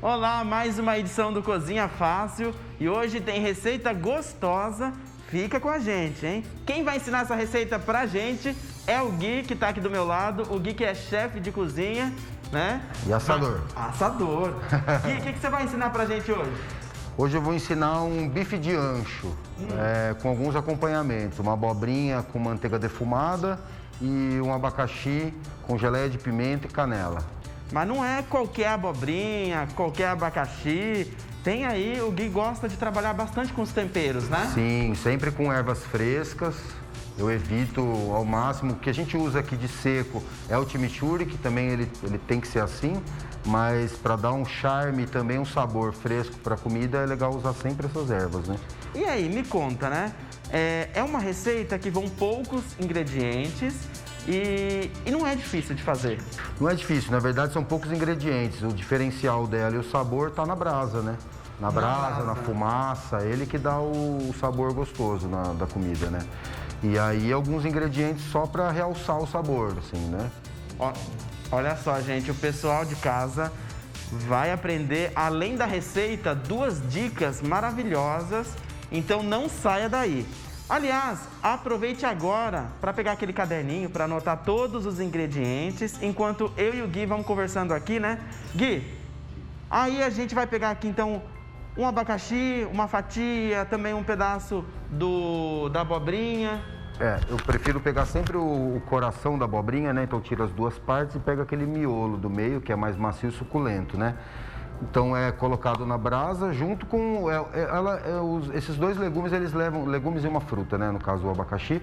Olá, mais uma edição do Cozinha Fácil e hoje tem receita gostosa. Fica com a gente, hein? Quem vai ensinar essa receita pra gente é o Gui, que tá aqui do meu lado. O Gui que é chefe de cozinha, né? E assador. Assador. Gui, o que você vai ensinar pra gente hoje? Hoje eu vou ensinar um bife de ancho, com alguns acompanhamentos. Uma abobrinha com manteiga defumada e um abacaxi com geleia de pimenta e canela. Mas não é qualquer abobrinha, qualquer abacaxi. Tem aí, o Gui gosta de trabalhar bastante com os temperos, né? Sim, sempre com ervas frescas. Eu evito ao máximo. O que a gente usa aqui de seco é o chimichurri, que também ele tem que ser assim. Mas para dar um charme e também um sabor fresco para a comida, é legal usar sempre essas ervas, né? E aí, me conta, né? É uma receita que vão poucos ingredientes. E não é difícil de fazer. Não é difícil, na verdade são poucos ingredientes. O diferencial dela e o sabor tá na brasa, né? Na brasa, na fumaça, ele que dá o sabor gostoso da comida, né? E aí alguns ingredientes só para realçar o sabor, assim, né? Olha só, gente, o pessoal de casa vai aprender, além da receita, 2 dicas maravilhosas, então não saia daí. Aliás, aproveite agora para pegar aquele caderninho para anotar todos os ingredientes, enquanto eu e o Gui vamos conversando aqui, né? Gui, aí a gente vai pegar aqui então um abacaxi, uma fatia, também um pedaço da abobrinha. Eu prefiro pegar sempre o coração da abobrinha, né? Então tiro as 2 partes e pego aquele miolo do meio, que é mais macio e suculento, né? Então é colocado na brasa junto com esses 2 legumes, eles levam legumes e uma fruta, né? No caso o abacaxi,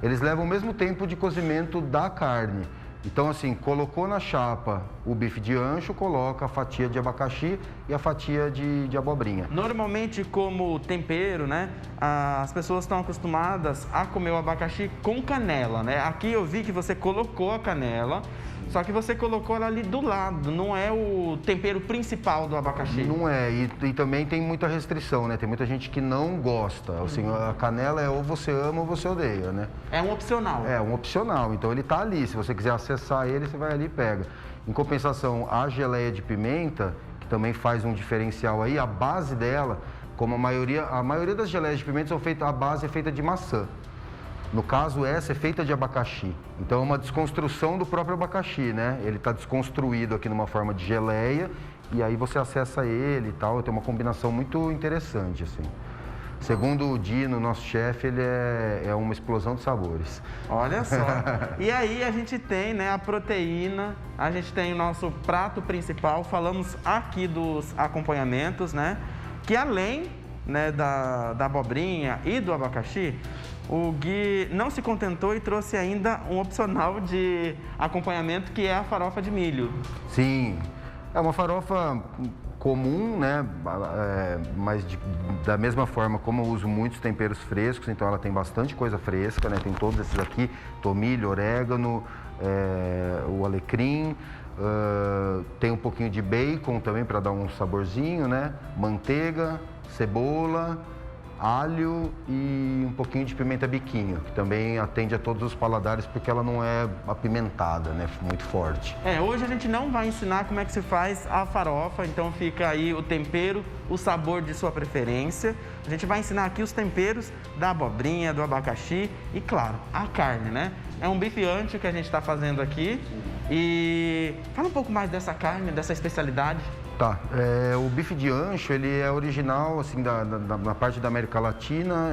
eles levam o mesmo tempo de cozimento da carne. Então assim, colocou na chapa o bife de ancho, coloca a fatia de abacaxi e a fatia de abobrinha. Normalmente como tempero, né? As pessoas estão acostumadas a comer o abacaxi com canela, né? Aqui eu vi que você colocou a canela. Só que você colocou ela ali do lado, não é o tempero principal do abacaxi. Não é, e também tem muita restrição, né? Tem muita gente que não gosta. Assim, a canela é ou você ama ou você odeia, né? É um opcional. É um opcional, então ele tá ali. Se você quiser acessar ele, você vai ali e pega. Em compensação, a geleia de pimenta, que também faz um diferencial aí, a base dela, como a maioria das geleias de pimenta são feitas, a base é feita de maçã. No caso, essa é feita de abacaxi. Então, é uma desconstrução do próprio abacaxi, né? Ele está desconstruído aqui numa forma de geleia e aí você acessa ele e tal. Tem uma combinação muito interessante, assim. Segundo o Dino, nosso chefe, ele é uma explosão de sabores. Olha só. E aí a gente tem, né, a proteína, a gente tem o nosso prato principal, falamos aqui dos acompanhamentos, né? Que além, né, da abobrinha e do abacaxi, o Gui não se contentou e trouxe ainda um opcional de acompanhamento, que é a farofa de milho. Sim, é uma farofa comum, né? Mas da mesma forma como eu uso muitos temperos frescos, então ela tem bastante coisa fresca, né? Tem todos esses aqui, tomilho, orégano, o alecrim, tem um pouquinho de bacon também para dar um saborzinho, né? Manteiga, cebola, alho e um pouquinho de pimenta biquinho, que também atende a todos os paladares porque ela não é apimentada, né? Muito forte. Hoje a gente não vai ensinar como é que se faz a farofa, então fica aí o tempero, o sabor de sua preferência. A gente vai ensinar aqui os temperos da abobrinha, do abacaxi e, claro, a carne, né? É um bife ancho que a gente está fazendo aqui. E fala um pouco mais dessa carne, dessa especialidade. Tá, o bife de ancho, ele é original, assim, na parte da América Latina,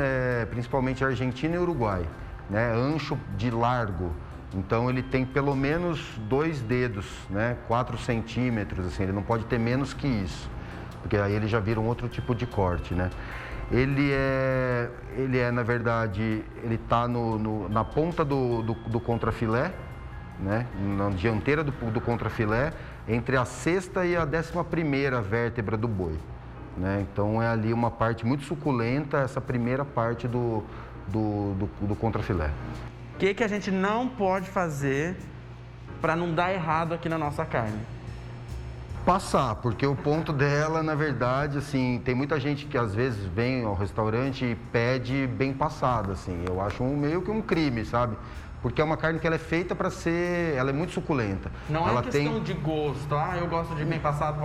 principalmente Argentina e Uruguai, né? Ancho de largo, então ele tem pelo menos 2 dedos, né? 4 centímetros, assim, ele não pode ter menos que isso, porque aí ele já vira um outro tipo de corte, né? Ele é na verdade, ele tá na ponta do contrafilé, né? Na dianteira do contrafilé, entre a 6ª e a 11ª vértebra do boi, né? Então é ali uma parte muito suculenta, essa primeira parte do contrafilé. O que a gente não pode fazer para não dar errado aqui na nossa carne? Passar, porque o ponto dela, na verdade, assim, tem muita gente que às vezes vem ao restaurante e pede bem passada, assim. Eu acho meio que um crime, sabe? Porque é uma carne que ela é feita para ser... Ela é muito suculenta. Não ela é questão de gosto, eu gosto de bem passado,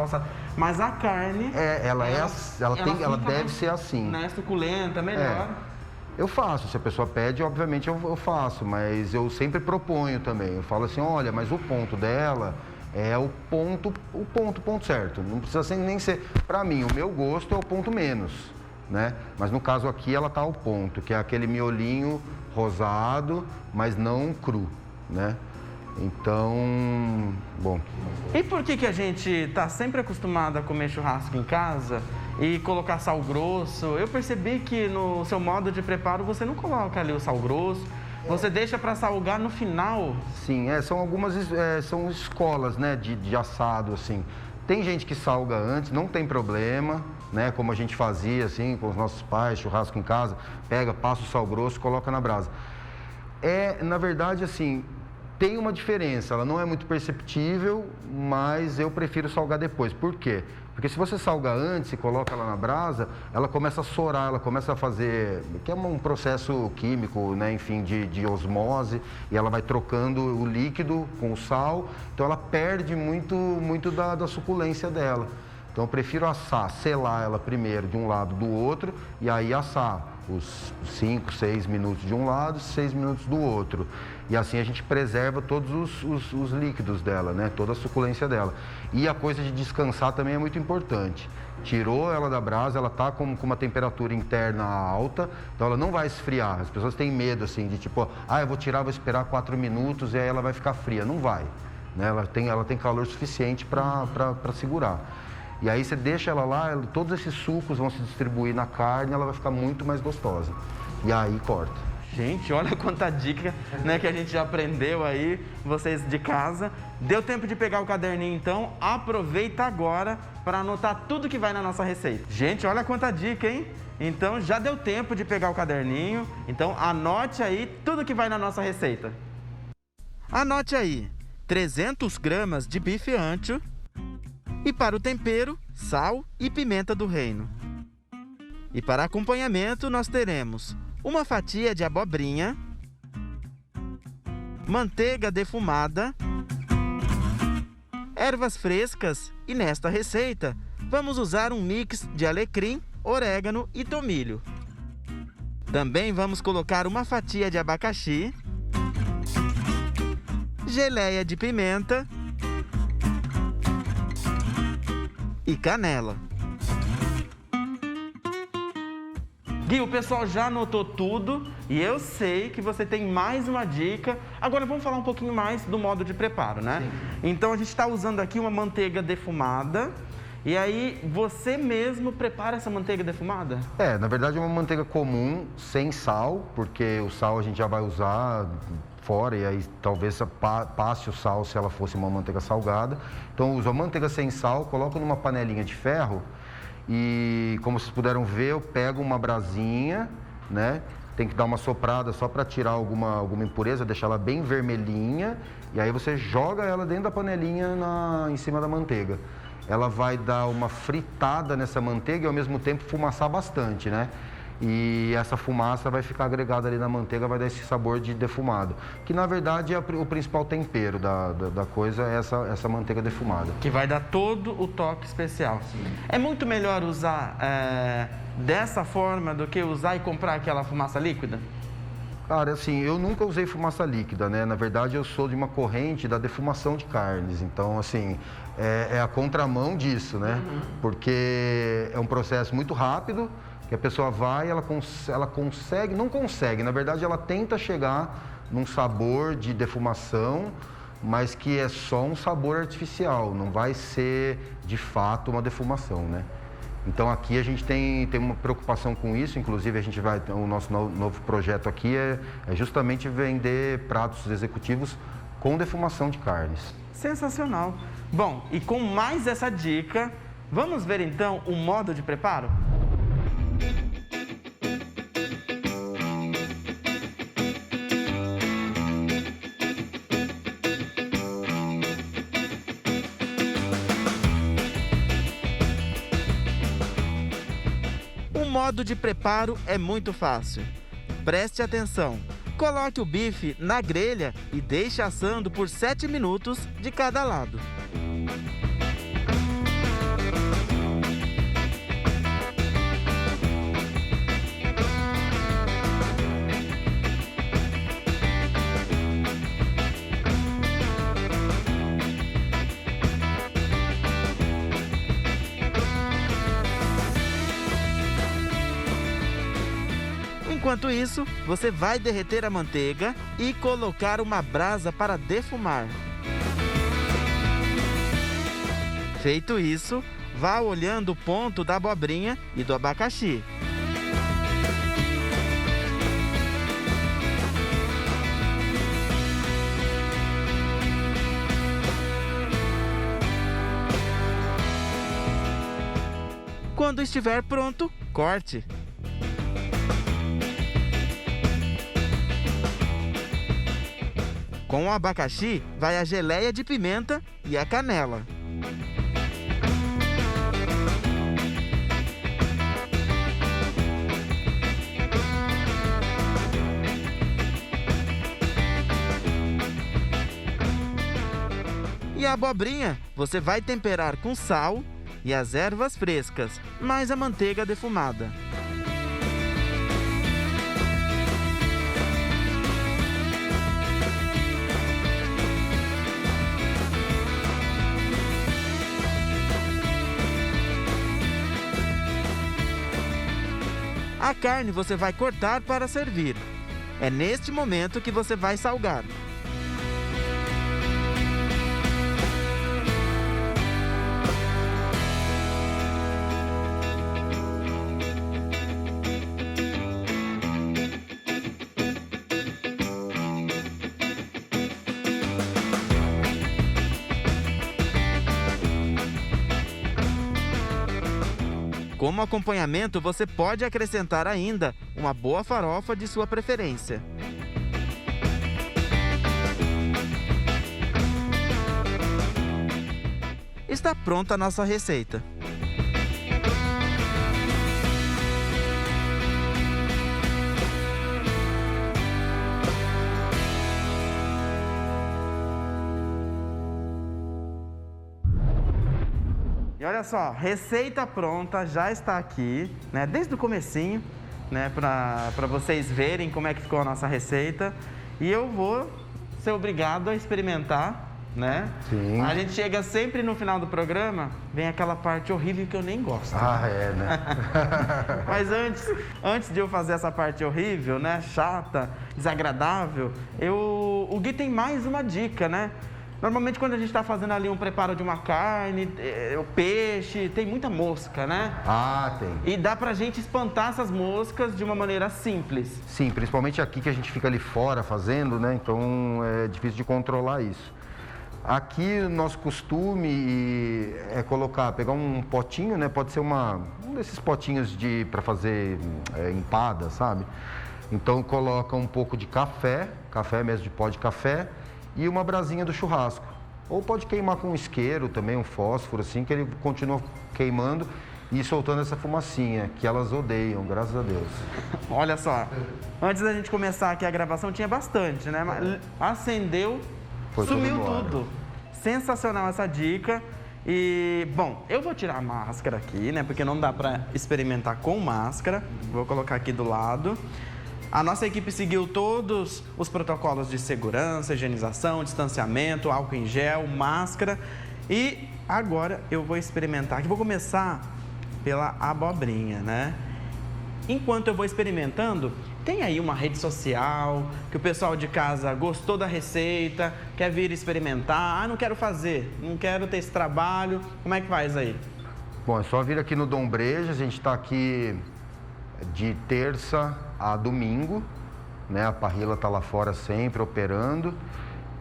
mas a carne... Ela deve ser assim. Né, suculenta, melhor. Eu faço, se a pessoa pede, obviamente eu faço, mas eu sempre proponho também. Eu falo assim, olha, mas o ponto dela é o ponto certo. Não precisa nem ser... Para mim, o meu gosto é o ponto menos, né? Mas no caso aqui, ela tá ao ponto, que é aquele miolinho rosado, mas não cru, né? Então, bom. E por que a gente tá sempre acostumado a comer churrasco em casa e colocar sal grosso? Eu percebi que no seu modo de preparo você não coloca ali o sal grosso, você deixa para salgar no final. Sim, são algumas são escolas, né, de assado, assim. Tem gente que salga antes, não tem problema, né? Como a gente fazia, assim, com os nossos pais, churrasco em casa, pega, passa o sal grosso, coloca na brasa. Na verdade, assim, tem uma diferença, ela não é muito perceptível, mas eu prefiro salgar depois. Por quê? Porque se você salga antes e coloca ela na brasa, ela começa a sorar, ela começa a fazer, que é um processo químico, né, enfim, de osmose, e ela vai trocando o líquido com o sal, então ela perde muito da suculência dela. Então eu prefiro assar, selar ela primeiro de um lado do outro, e aí assar os 5, 6 minutos de um lado, 6 minutos do outro. E assim a gente preserva todos os líquidos dela, né? Toda a suculência dela. E a coisa de descansar também é muito importante. Tirou ela da brasa, ela tá com uma temperatura interna alta, então ela não vai esfriar. As pessoas têm medo, assim, de tipo, eu vou tirar, vou esperar 4 minutos e aí ela vai ficar fria. Não vai, né? Ela tem calor suficiente para segurar. E aí você deixa ela lá, todos esses sucos vão se distribuir na carne, ela vai ficar muito mais gostosa. E aí corta. Gente, olha quanta dica, né, que a gente já aprendeu aí, vocês de casa. Deu tempo de pegar o caderninho, então aproveita agora para anotar tudo que vai na nossa receita. Gente, olha quanta dica, hein? Então já deu tempo de pegar o caderninho, então anote aí tudo que vai na nossa receita. Anote aí, 300 gramas de bife ancho e para o tempero, sal e pimenta do reino. E para acompanhamento nós teremos uma fatia de abobrinha, manteiga defumada, ervas frescas e nesta receita vamos usar um mix de alecrim, orégano e tomilho. Também vamos colocar uma fatia de abacaxi, geleia de pimenta e canela. Gui, o pessoal já anotou tudo e eu sei que você tem mais uma dica. Agora vamos falar um pouquinho mais do modo de preparo, né? Sim. Então a gente está usando aqui uma manteiga defumada. E aí, você mesmo prepara essa manteiga defumada? Na verdade é uma manteiga comum, sem sal, porque o sal a gente já vai usar fora e aí talvez passe o sal se ela fosse uma manteiga salgada. Então, eu uso a manteiga sem sal, coloco numa panelinha de ferro e, como vocês puderam ver, eu pego uma brasinha, né? Tem que dar uma soprada só para tirar alguma impureza, deixar ela bem vermelhinha e aí você joga ela dentro da panelinha em cima da manteiga. Ela vai dar uma fritada nessa manteiga e ao mesmo tempo fumaçar bastante, né? E essa fumaça vai ficar agregada ali na manteiga, vai dar esse sabor de defumado. Que na verdade é o principal tempero da coisa, é essa manteiga defumada. Que vai dar todo o toque especial. Sim. É muito melhor usar dessa forma do que usar e comprar aquela fumaça líquida? Cara, assim, eu nunca usei fumaça líquida, né? Na verdade, eu sou de uma corrente da defumação de carnes. Então, assim, é a contramão disso, né? Porque é um processo muito rápido, que a pessoa vai, ela consegue, não consegue, na verdade, ela tenta chegar num sabor de defumação, mas que é só um sabor artificial, não vai ser, de fato, uma defumação, né? Então aqui a gente tem uma preocupação com isso, inclusive o nosso novo projeto aqui é justamente vender pratos executivos com defumação de carnes. Sensacional! Bom, e com mais essa dica, vamos ver então o modo de preparo? O modo de preparo é muito fácil. Preste atenção. Coloque o bife na grelha e deixe assando por 7 minutos de cada lado. Enquanto isso, você vai derreter a manteiga e colocar uma brasa para defumar. Feito isso, vá olhando o ponto da abobrinha e do abacaxi. Quando estiver pronto, corte. Com o abacaxi, vai a geleia de pimenta e a canela. E a abobrinha, você vai temperar com sal e as ervas frescas, mais a manteiga defumada. A carne você vai cortar para servir. É neste momento que você vai salgar. Como acompanhamento, você pode acrescentar ainda uma boa farofa de sua preferência. Está pronta a nossa receita. E olha só, receita pronta, já está aqui, né? Desde o comecinho, né? Para vocês verem como é que ficou a nossa receita. E eu vou ser obrigado a experimentar né? Sim. A gente chega sempre no final do programa, vem aquela parte horrível que eu nem gosto. Ah, é, né? Mas antes de eu fazer essa parte horrível, né, chata, desagradável, o Gui tem mais uma dica, né? Normalmente quando a gente está fazendo ali um preparo de uma carne, o peixe, tem muita mosca, né? Ah, tem. E dá pra gente espantar essas moscas de uma maneira simples. Sim, principalmente aqui que a gente fica ali fora fazendo, né? Então é difícil de controlar isso. Aqui o nosso costume é pegar um potinho, né? Pode ser um desses potinhos para fazer empada, sabe? Então coloca um pouco de café mesmo de pó de café, e uma brasinha do churrasco. Ou pode queimar com um isqueiro também, um fósforo, assim, que ele continua queimando e soltando essa fumacinha, que elas odeiam, graças a Deus. Olha só, antes da gente começar aqui a gravação tinha bastante, né? Mas acendeu, sumiu tudo. Sensacional essa dica. E, bom, eu vou tirar a máscara aqui, né? Porque não dá pra experimentar com máscara. Vou colocar aqui do lado. A nossa equipe seguiu todos os protocolos de segurança, higienização, distanciamento, álcool em gel, máscara. E agora eu vou experimentar aqui. Vou começar pela abobrinha, né? Enquanto eu vou experimentando, tem aí uma rede social que o pessoal de casa gostou da receita, quer vir experimentar. Ah, não quero fazer, não quero ter esse trabalho. Como é que faz aí? Bom, é só vir aqui no Dom Brejas. A gente está aqui de terça a domingo, né? A parrilla está lá fora sempre operando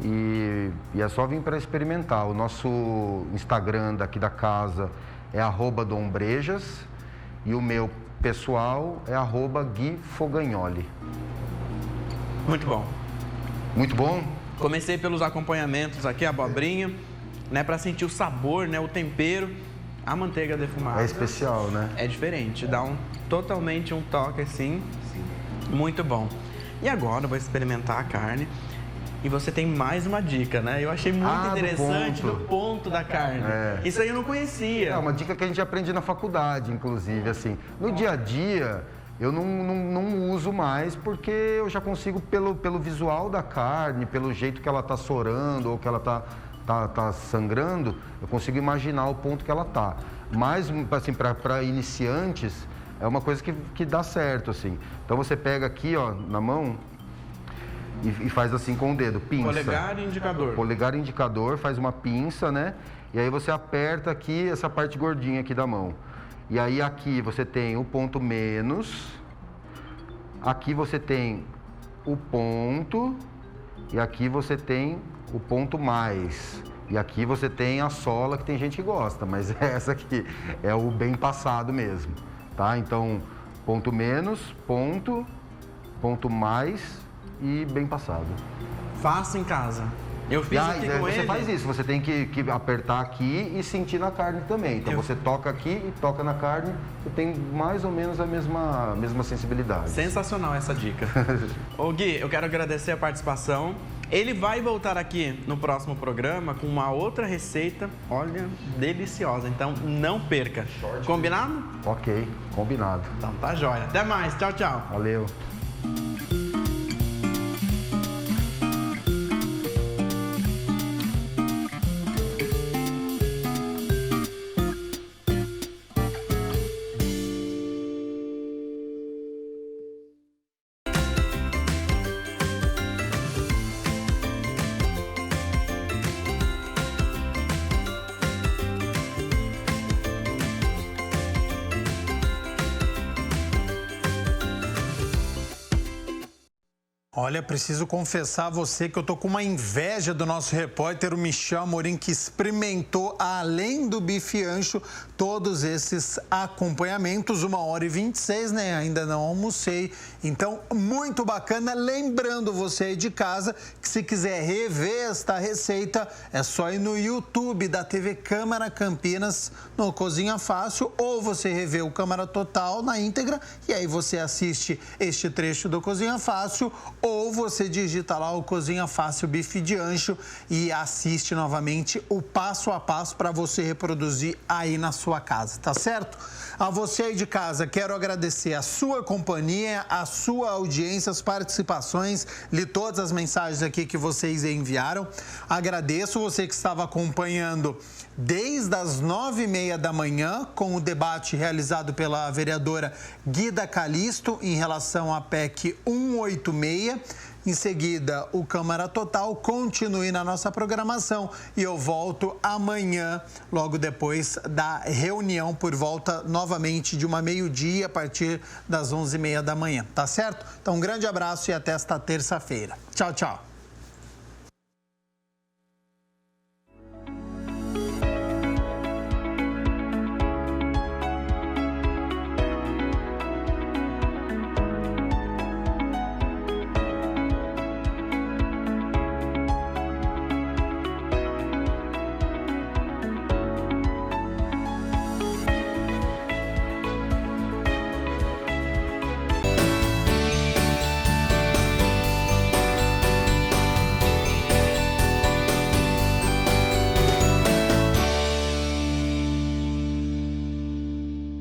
e é só vir para experimentar. O nosso Instagram daqui da casa é @dombrejas e o meu pessoal é @GuiFogagnoli. Muito bom. Muito bom? Comecei pelos acompanhamentos aqui, a abobrinha, né? Para sentir o sabor, né? O tempero. A manteiga defumada. É especial, né? É diferente, dá totalmente um toque assim. Muito bom. E agora eu vou experimentar a carne. E você tem mais uma dica, né? Eu achei muito interessante do ponto da carne. Isso aí eu não conhecia. É uma dica que a gente aprende na faculdade, inclusive, assim. No dia a dia, eu não uso mais porque eu já consigo, pelo visual da carne, pelo jeito que ela tá sorando ou que ela tá sangrando, eu consigo imaginar o ponto que ela tá. Mas, assim, para iniciantes, é uma coisa que dá certo, assim. Então você pega aqui, ó, na mão e faz assim com o dedo, pinça. Polegar e indicador. Polegar e indicador, faz uma pinça, né? E aí você aperta aqui essa parte gordinha aqui da mão. E aí aqui você tem o ponto menos, aqui você tem o ponto e aqui você tem o ponto mais. E aqui você tem a sola, que tem gente que gosta, mas essa aqui é o bem passado mesmo, tá? Então, ponto menos, ponto mais e bem passado. Faça em casa. Eu fiz aqui com você ele. faz isso, você tem que apertar aqui e sentir na carne também. Então você toca aqui e toca na carne, você tem mais ou menos a mesma sensibilidade. Sensacional essa dica. Ô Gui, eu quero agradecer a participação. Ele vai voltar aqui no próximo programa com uma outra receita, olha, deliciosa. Então não perca. Combinado? Ok, combinado. Então tá jóia. Até mais. Tchau, tchau. Valeu. Olha, preciso confessar a você que eu tô com uma inveja do nosso repórter, o Michel Amorim, que experimentou, além do bife ancho, todos esses acompanhamentos, 1h26, né? Ainda não almocei. Então, muito bacana. Lembrando você aí de casa que se quiser rever esta receita, é só ir no YouTube da TV Câmara Campinas, no Cozinha Fácil, ou você rever o Câmara Total na íntegra, e aí você assiste este trecho do Cozinha Fácil, ou você digita lá o Cozinha Fácil Bife de Ancho e assiste novamente o passo a passo para você reproduzir aí na sua casa, tá certo? A você aí de casa, quero agradecer a sua companhia, a sua audiência, as participações, li todas as mensagens aqui que vocês enviaram. Agradeço você que estava acompanhando desde as 9h30 da manhã com o debate realizado pela vereadora Guida Calisto em relação à PEC 186. Em seguida, o Câmara Total. Continue na nossa programação e eu volto amanhã, logo depois da reunião, por volta novamente de 12h, a partir das 11h30 da manhã, tá certo? Então, um grande abraço e até esta terça-feira. Tchau, tchau.